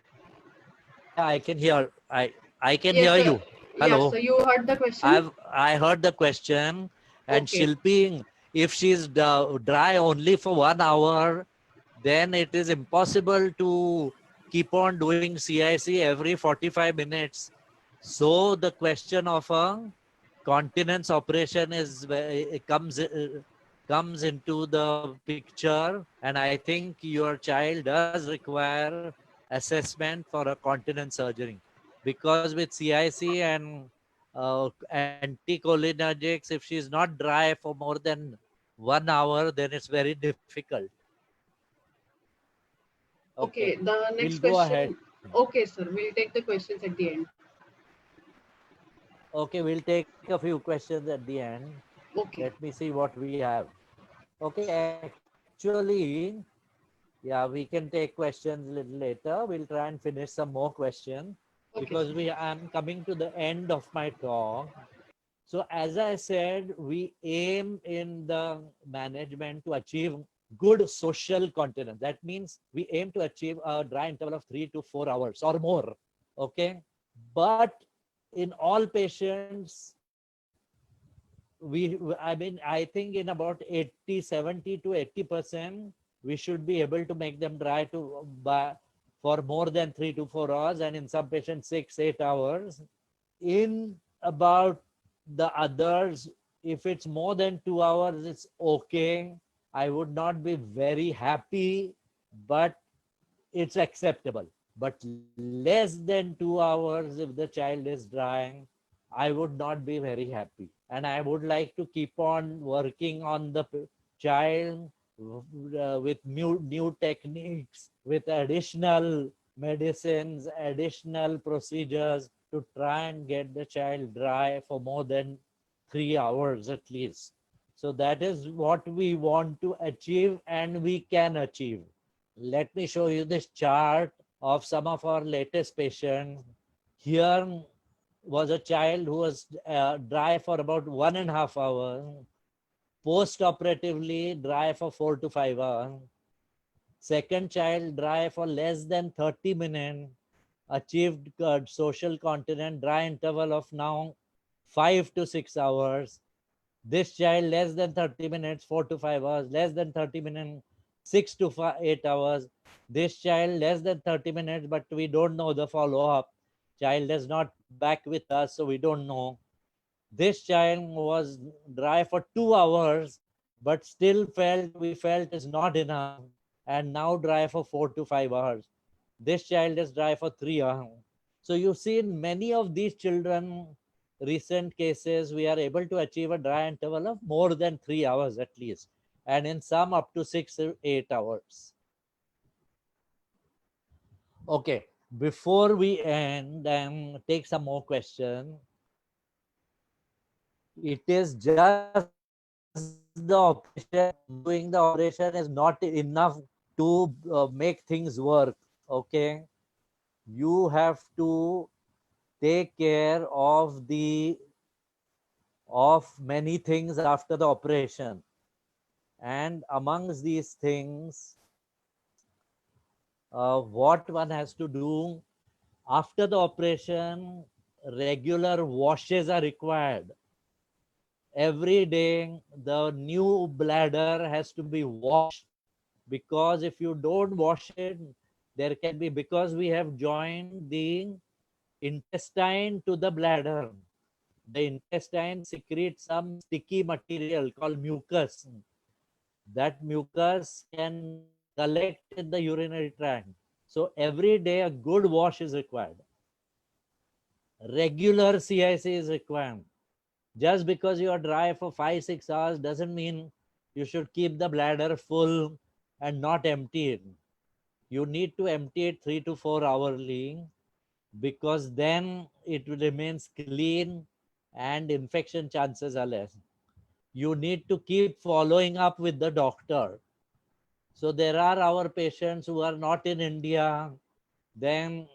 Yeah, I can hear. I can Yes, hear sir. you. Yes, so Hello. you heard the question? I heard the question, and Okay. Shilpi, if she's dry only for 1 hour, then it is impossible to keep on doing CIC every 45 minutes. So the question of a continence operation is it comes into the picture, and I think your child does require assessment for a continence surgery, because with CIC and anticholinergics, if she's not dry for more than 1 hour, then it's very difficult. Okay, Okay, the we'll next go ahead. question. Okay, sir, we'll take the questions at the end. Okay, we'll take a few questions at the end. Okay. Let me see what we have. Okay, actually, yeah, we can take questions a little later. We'll try and finish some more questions Okay, because sir. I'm coming to the end of my talk. So as I said, we aim in the management to achieve good social continence. That means we aim to achieve a dry interval of 3 to 4 hours or more. Okay. But in all patients, I think in about 70 to 80%, we should be able to make them dry for more than 3 to 4 hours, and in some patients 6, 8 hours. In about the others, if it's more than 2 hours, it's okay. I would not be very happy, but it's acceptable. But less than 2 hours, if the child is drying, I would not be very happy. And I would like to keep on working on the child with new techniques, with additional medicines, additional procedures to try and get the child dry for more than 3 hours at least. So that is what we want to achieve and we can achieve. Let me show you this chart of some of our latest patients. Here was a child who was dry for about 1.5 hours, post-operatively dry for 4 to 5 hours. Second child dry for less than 30 minutes, achieved social continent, dry interval of now 5 to 6 hours. This child less than 30 minutes, 4 to 5 hours, less than 30 minutes, 6 to 8 hours. This child less than 30 minutes, but we don't know the follow-up. Child is not back with us, so we don't know. This child was dry for 2 hours, but still we felt is not enough, and now dry for 4 to 5 hours. This child is dry for 3 hours. So you see in many of these children, recent cases, we are able to achieve a dry interval of more than 3 hours at least, and in some up to 6 to 8 hours. Okay, before we end and take some more questions, it is just the operation, doing the operation is not enough to make things work. Okay, you have to take care of many things after the operation, and amongst these things, what one has to do after the operation, regular washes are required. Every day the new bladder has to be washed, because if you don't wash it, there can be, because we have joined the intestine to the bladder, the intestine secretes some sticky material called mucus. That mucus can collect in the urinary tract. So every day a good wash is required. Regular CIC is required. Just because you are dry for 5-6 hours doesn't mean you should keep the bladder full and not empty it. You need to empty it 3 to 4 hourly, because then it remains clean and infection chances are less. You need to keep following up with the doctor. So there are our patients who are not in India, and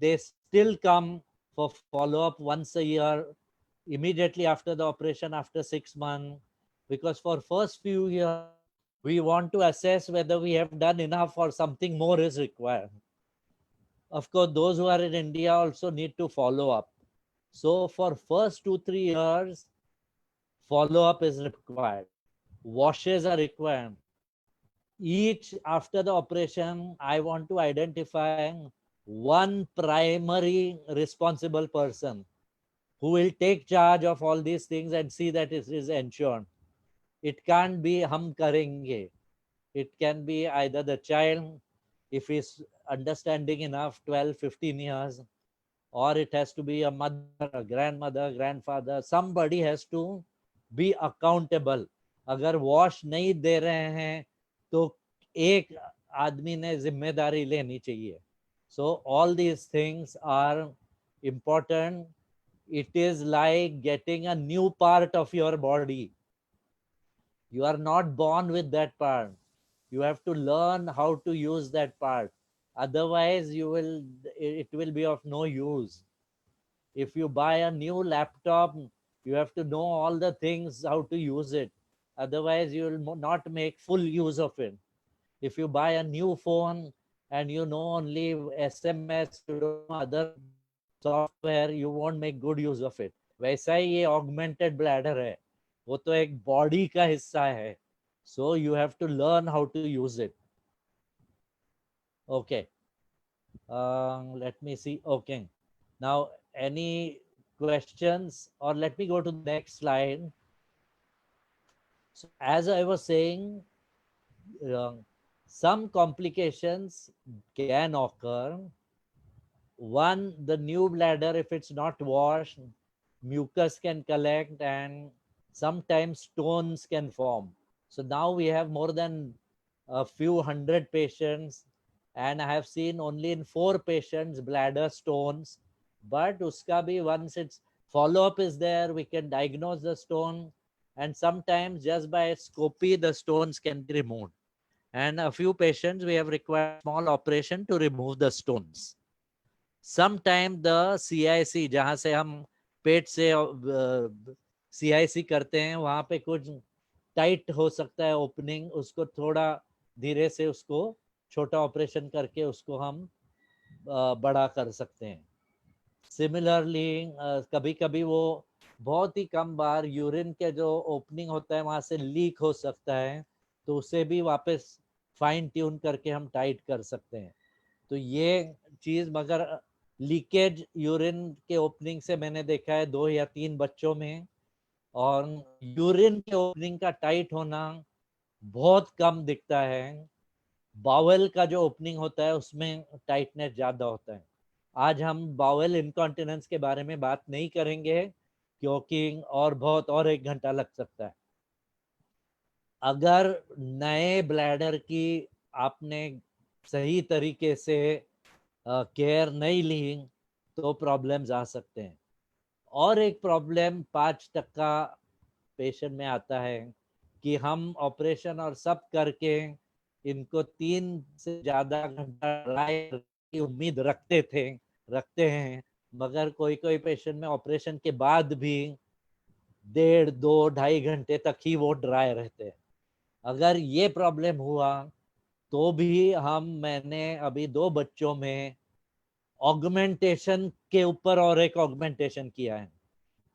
they still come for follow-up once a year, immediately after the operation, after 6 months, because for first few years we want to assess whether we have done enough or something more is required. Of course, those who are in India also need to follow up. So for first 2-3 years, follow-up is required. Washes are required. Each after the operation, I want to identify one primary responsible person who will take charge of all these things and see that it is ensured. It can't be hum karenge. It can be either the child, if he's understanding enough, 12, 15 years, or it has to be a mother, a grandmother, grandfather. Somebody has to be accountable. अगर wash नहीं दे रहे हैं तो एक आदमी ने जिम्मेदारी लेनी चाहिए. So all these things are important. It is like getting a new part of your body. You are not born with that part. You have to learn how to use that part. Otherwise, it will be of no use. If you buy a new laptop, you have to know all the things how to use it. Otherwise, you will not make full use of it. If you buy a new phone and you know only SMS, you don't know other software, you won't make good use of it. वैसा ही ये augmented bladder है, वो तो एक body का हिस्सा है, so you have to learn how to use it. Okay, let me see. Okay, now any questions, or let me go to the next slide. So as I was saying, uh, some complications can occur. One, the new bladder, if it's not washed, mucus can collect and sometimes stones can form. So now we have more than a few hundred patients, and I have seen only in 4 patients bladder stones. But uska bhi, once its follow-up is there, we can diagnose the stone, and sometimes just by scopy the stones can be removed. And a few patients we have required small operation to remove the stones. Sometime the CIC, जहाँ से हम पेट से CIC करते हैं, वहाँ पे कुछ tight हो सकता है ओपनिंग, उसको थोड़ा धीरे से उसको छोटा ऑपरेशन करके उसको हम बड़ा कर सकते हैं. सिमिलरली कभी कभी वो बहुत ही कम बार यूरिन के जो ओपनिंग होता है वहाँ से लीक हो सकता है, तो उसे भी वापस फाइन ट्यून करके हम टाइट कर सकते हैं. तो ये चीज, मगर लीकेज यूरिन के ओपनिंग से मैंने देखा है 2 या 3 बच्चों में, और यूरिन के ओपनिंग का टाइट होना बहुत कम दिखता है. बावेल का जो ओपनिंग होता है उसमें टाइटनेस ज्यादा होता है. आज हम बावेल इनकॉन्टिनेंस के बारे में बात नहीं करेंगे, क्योंकि और 1 घंटा लग सकता है. अगर नए ब्लैडर की आपने सही तरीके से केयर नहीं ली तो प्रॉब्लम्स आ सकते हैं. और एक प्रॉब्लम 5% पेशेंट में आता है कि हम ऑपरेशन और सब करके इनको 3 से ज्यादा घंटा की उम्मीद रखते हैं, मगर कोई कोई पेशेंट में ऑपरेशन के बाद भी 1.5, 2, 2.5 घंटे तक ही वो ड्राई रहते हैं. अगर ये प्रॉब्लम हुआ तो भी मैंने अभी 2 बच्चों में ऑगमेंटेशन के ऊपर और एक ऑगमेंटेशन किया है,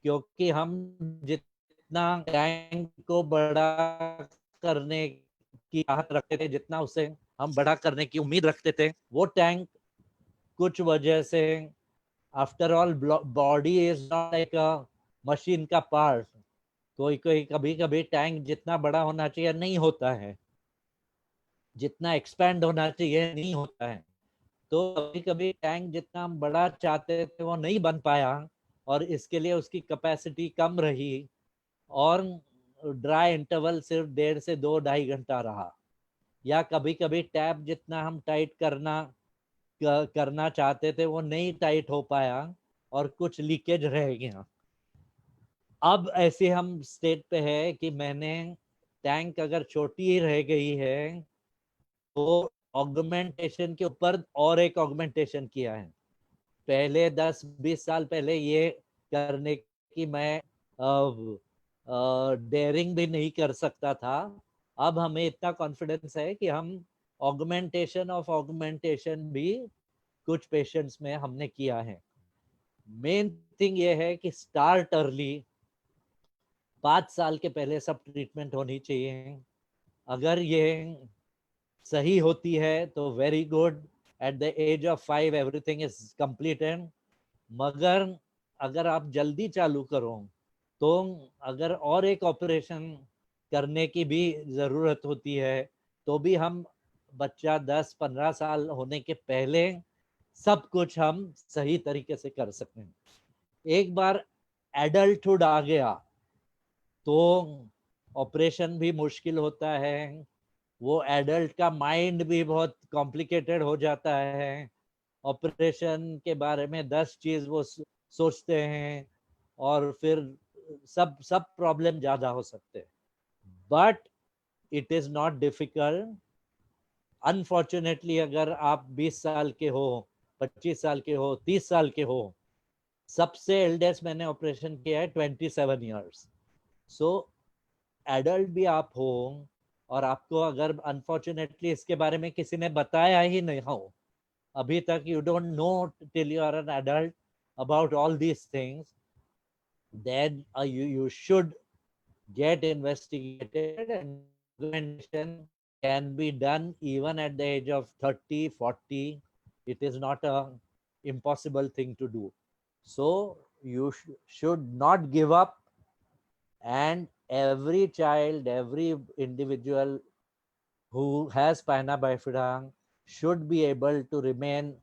क्योंकि हम जितना टैंक को बड़ा करने की चाहत रखते थे, जितना उसे हम बड़ा करने की उम्मीद रखते थे, वो टैंक कुछ वजह से, after all body is not like a machine का पार्ट, कोई कोई कभी कभी टैंक जितना बड़ा होना चाहिए नहीं होता है, जितना एक्सपैंड होना चाहिए नहीं होता है. तो कभी कभी टैंक जितना हम बड़ा चाहते थे वो नहीं बन पाया, और इसके लिए उसकी कैपेसिटी कम रही, और ड्राई इंटरवल सिर्फ 1.5 से 2, 2.5 घंटा रहा. या कभी कभी टैप जितना हम टाइट करना चाहते थे वो नहीं टाइट हो पाया और कुछ लीकेज रह गया. अब ऐसे हम स्टेट पे है कि मैंने टैंक अगर छोटी ही रह गई है तो ऑगमेंटेशन के ऊपर और एक ऑगमेंटेशन किया है. पहले 10-20 साल पहले ये करने की मैं डेयरिंग भी नहीं कर सकता था. अब हमें इतना कॉन्फिडेंस है कि हम ऑगमेंटेशन ऑफ ऑगमेंटेशन भी कुछ पेशेंट्स में हमने किया है. मेन थिंग ये है कि स्टार्ट अर्ली, 5 साल के पहले सब ट्रीटमेंट होनी चाहिए. अगर ये सही होती है तो very good, at the age of 5 everything is completed. मगर अगर आप जल्दी चालू करो तो अगर और एक ऑपरेशन करने की भी जरूरत होती है तो भी हम बच्चा 10-15 साल होने के पहले सब कुछ हम सही तरीके से कर सकते हैं. एक बार एडल्टहुड आ गया तो ऑपरेशन भी मुश्किल होता है. वो एडल्ट का माइंड भी बहुत कॉम्प्लिकेटेड हो जाता है. ऑपरेशन के बारे में 10 चीज वो सोचते हैं, और फिर सब प्रॉब्लम ज्यादा हो सकते हैं. But it is not difficult. Unfortunately अगर आप 20 साल के हो, 25 साल के हो, 30 साल के हो, सबसे एल्डेस्ट मैंने ऑपरेशन किया है 27 ईयर्स. सो एडल्ट भी आप हो और आपको अगर अनफॉर्चुनेटली इसके बारे में किसी ने बताया ही नहीं हो अभी तक, you don't know till you are an adult about all these things, then you should get investigated, and augmentation can be done even at the age of 30, 40. It is not a impossible thing to do. So you should not give up, and every child, every individual who has spina bifida should be able to remain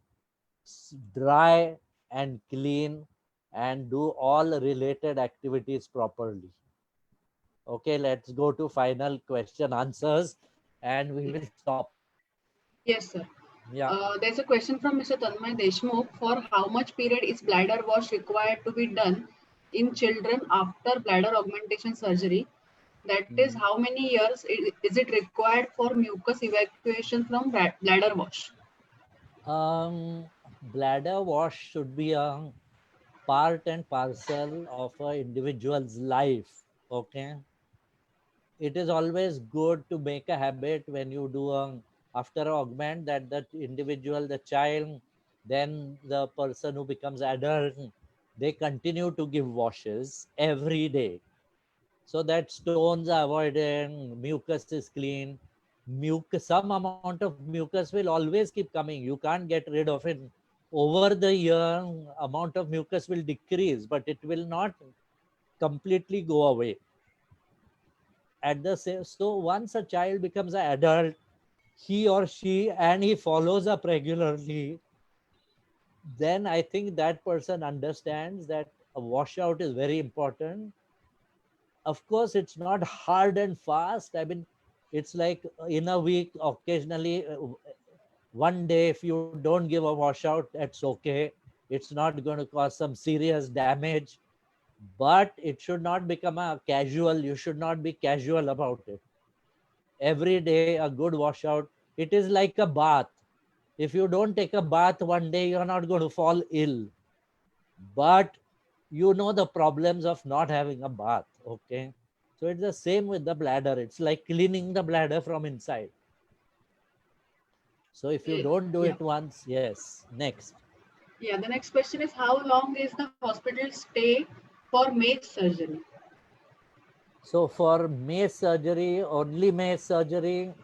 dry and clean and do all related activities properly. Okay, let's go to final question answers and we will stop. Yes, sir. Yeah. There's a question from Mr. Tanmay Deshmukh. For how much period is bladder wash required to be done in children after bladder augmentation surgery? That is, how many years is it required for mucus evacuation from bladder wash? Bladder wash should be a part and parcel of an individual's life. Okay. It is always good to make a habit when you do after augment that individual, the child, then the person who becomes adult, they continue to give washes every day so that stones are avoided, mucus is clean. Some amount of mucus will always keep coming. You can't get rid of it. Over the year, amount of mucus will decrease, but it will not completely go away. At the same, so once a child becomes an adult, he or she, and he follows up regularly, then I think that person understands that a washout is very important. Of course, it's not hard and fast. I mean, it's like in a week, occasionally, one day, if you don't give a washout, that's okay. It's not going to cause some serious damage, but it should not become a casual. You should not be casual about it. Every day, a good washout. It is like a bath. If you don't take a bath one day, you're not going to fall ill. But you know the problems of not having a bath. Okay. So it's the same with the bladder. It's like cleaning the bladder from inside. So if you don't do Yeah. it once, yes. Next. Yeah, the next question is, how long is the hospital stay for MACE surgery? So for May surgery, only May surgery,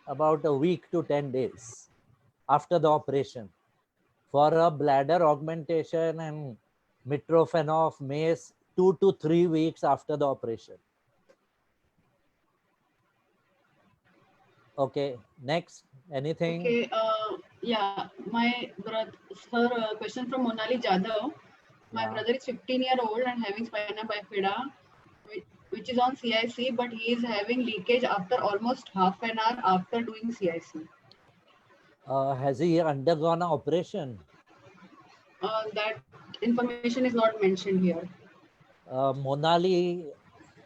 about a week to 10 days after the operation. For a bladder augmentation and Mitrofanov, MACE, 2 to 3 weeks after the operation. Okay, next, anything? Okay, yeah, my brother, sir, question from Monali Jadhav. My Yeah. brother is 15-year-old and having spina bifida, which is on CIC, but he is having leakage after almost half an hour after doing CIC. Has he undergone an operation? That information is not mentioned here. Monali,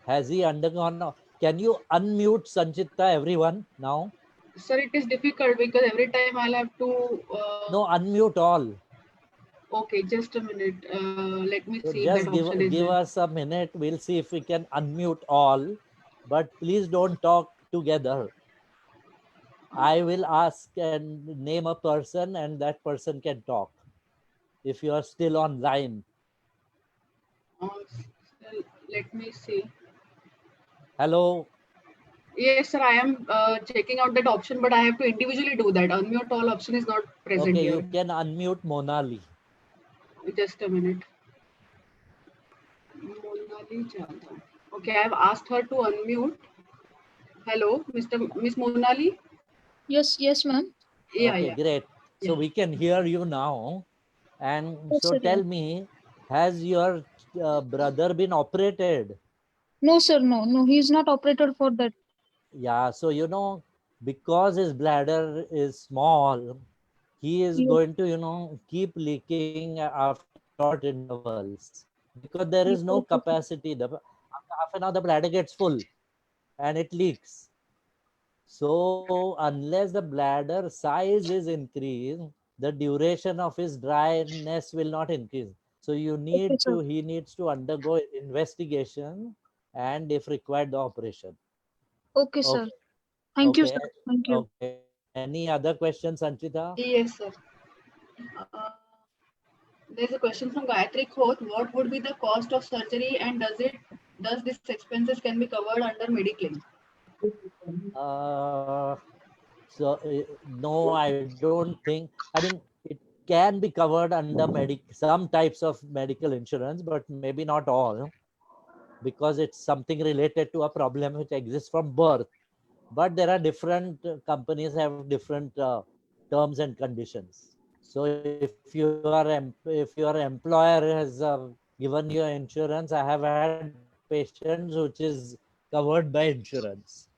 has he undergone? Can you unmute Sanchita, everyone, now? Sir, it is difficult because every time I'll have to. No, unmute all. Okay, just a minute. Let me So see if that just option is give there. us a minute. We'll see if we can unmute all, but please don't talk together. I will ask and name a person, and that person can talk if you are still online. Let me see. Hello. Yes, sir. I am checking out that option, but I have to individually do that. Unmute all option is not present Okay, you here. can unmute Monali. Just a minute. Monali Jadhav. Okay, I have asked her to unmute. Hello, Miss Monali. Yes, ma'am. Yeah, Okay, yeah, great. So yeah. we can hear you now. And Yes, so sir. Yeah. tell me, has your brother been operated? No, sir. No. He's not operated for that. Yeah, so because his bladder is small, he is Yes, going to keep leaking after short intervals because there is no okay, sir. capacity. After half an hour, the bladder gets full and it leaks. So unless the bladder size is increased, the duration of his dryness will not increase. So Okay, sir. he needs to undergo investigation and if required, the operation. Okay, sir. Okay. Thank you, Okay. sir. Thank you. Okay. Any other questions, Sanchita? Yes, sir. There's a question from Gayatri Khoth. What would be the cost of surgery, and does this expenses can be covered under Mediclaim? No, I don't think. I mean, it can be covered under some types of medical insurance, but maybe not all, because it's something related to a problem which exists from birth. But there are different companies have different terms and conditions. So if your employer has given you insurance, I have had patients which is covered by insurance.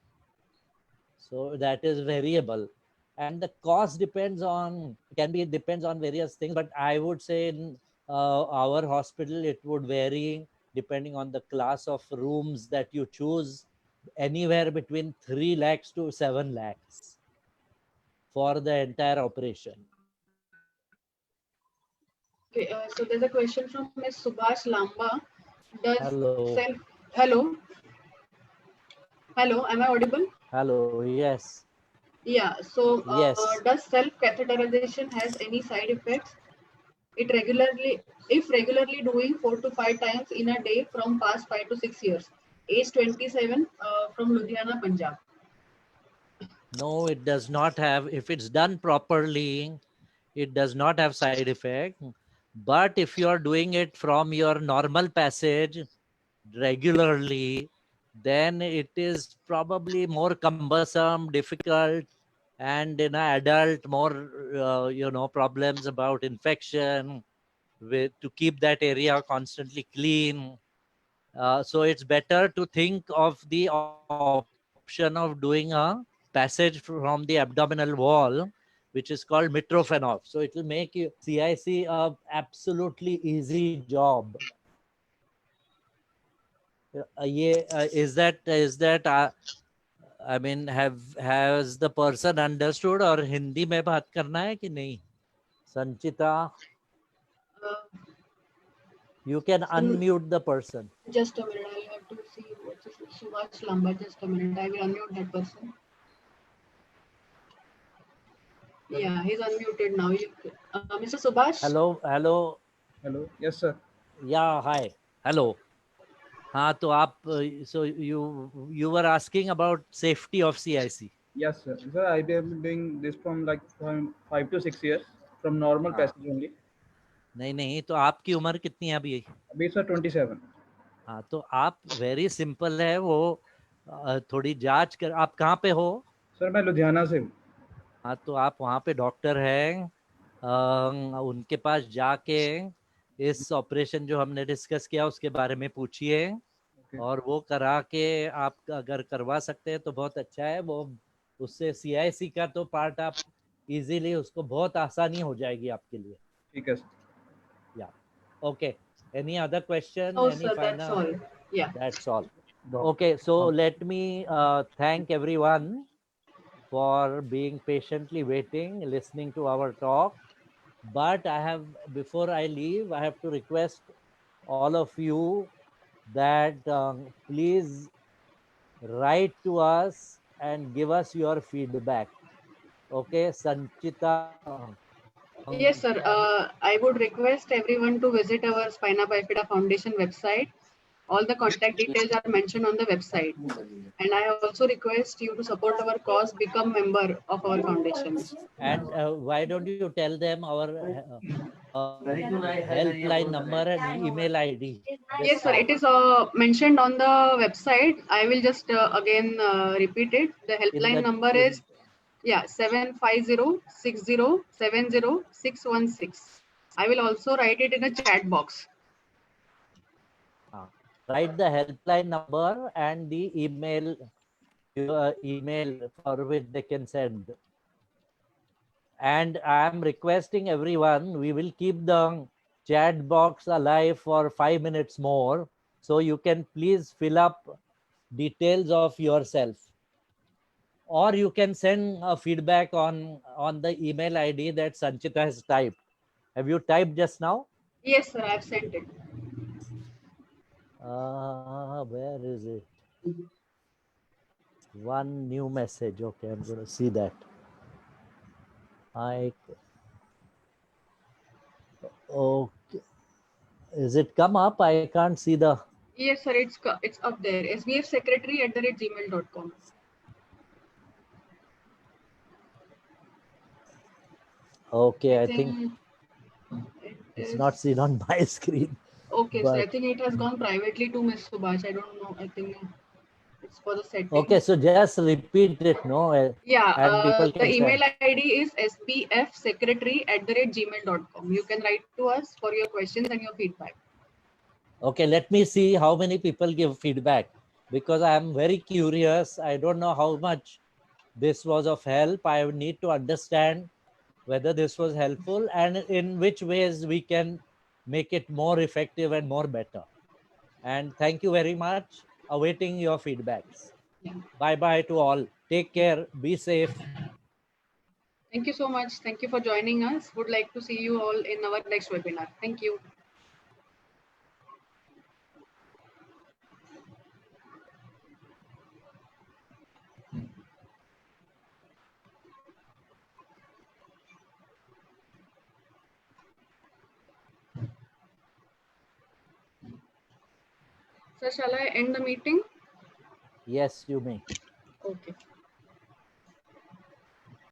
So that is variable, and the cost depends on depends on various things. But I would say in our hospital it would vary depending on the class of rooms that you choose, anywhere between 3 lakhs to 7 lakhs for the entire operation. Okay, so there's a question from Ms. Subhash Lamba. Does Hello. self hello hello, am I audible? Hello. Yes. Yeah. So Yes. does self catheterization has any side effects? If regularly doing 4 to 5 times in a day from past 5 to 6 years. Age 27, from Ludhiana, Punjab. No, it does not have. If it's done properly, it does not have side effect. But if you are doing it from your normal passage regularly, then it is probably more cumbersome, difficult, and in an adult more problems about infection, with to keep that area constantly clean. So it's better to think of the option of doing a passage from the abdominal wall, which is called Mitrofenov. So it will make you CIC a absolutely easy job. I mean, has the person understood, और हिंदी में बात करना है कि नहीं? Sanchita, Uh, you can unmute the person. just a minute, I'll have to see what's this Subhash Lamba. Just a minute, I will unmute that person. Yeah, he's unmuted now. Mr. Subhash. Hello. Hello. Yes, sir. Yeah, hi. Hello. हाँ, तो आप so you were asking about safety of CIC. Yes, sir. Sir, I've been doing this from like from 5 to 6 years from normal passage only. नहीं, तो आपकी उम्र कितनी है अभी? अभी सर 27. हाँ, तो आप वेरी सिंपल है वो थोड़ी जांच कर. आप कहाँ पे हो? सर मैं लुधियाना से हूँ. हाँ, तो आप वहाँ पे डॉक्टर हैं, उनके पास जाके इस ऑपरेशन जो हमने डिस्कस किया उसके बारे में पूछिए. और वो करा के आप अगर करवा सकते हैं तो बहुत अच्छा है. वो उससे CIC का तो पार्ट आप इजीली उसको बहुत आसानी हो जाएगी आपके लिए. ठीक है सर. या okay. Any other question? No, Any sir, final? that's all. Yeah. That's all. Okay, so let me thank everyone for being patiently waiting, listening to our talk. But before I leave, I have to request all of you that please write to us and give us your feedback. Okay, Sanchita. Yes, sir. I would request everyone to visit our Spina Bifida Foundation website. All the contact details are mentioned on the website. And I also request you to support our cause, become member of our foundation. And why don't you tell them our helpline number and email ID? Yes, sir. It is mentioned on the website. I will just again repeat it. The helpline number is 750-60-70-616. I will also write it in a chat box. Write the helpline number and the email for which they can send. And I am requesting everyone, we will keep the chat box alive for 5 minutes more, so you can please fill up details of yourself, or you can send a feedback on the email ID that Sanchita has typed. Have you typed just now? Yes, sir, I have sent it. Where is it? One new message. Okay, I'm going to see that. Okay. Is it come up? I can't see the. Yes, sir. It's up there. sbfsecretary@gmail.com. Okay, I I think think it it's is. not seen on my screen. Okay, so I But think it has gone privately to Miss Subhash. I don't know. I think it's for the settings. okay, so just repeat it, no? Yeah, And people the can email send. ID is sbfsecretary@gmail.com. You can write to us for your questions and your feedback. Okay, let me see how many people give feedback, because I am very curious. I don't know how much this was of help. I need to understand whether this was helpful and in which ways we can make it more effective and more better. And thank you very much. Awaiting your feedbacks. Yeah. Bye bye to all. Take care. Be safe. Thank you so much. Thank you for joining us. Would like to see you all in our next webinar. Thank you. Sir, shall I end the meeting? Yes, you may. Okay.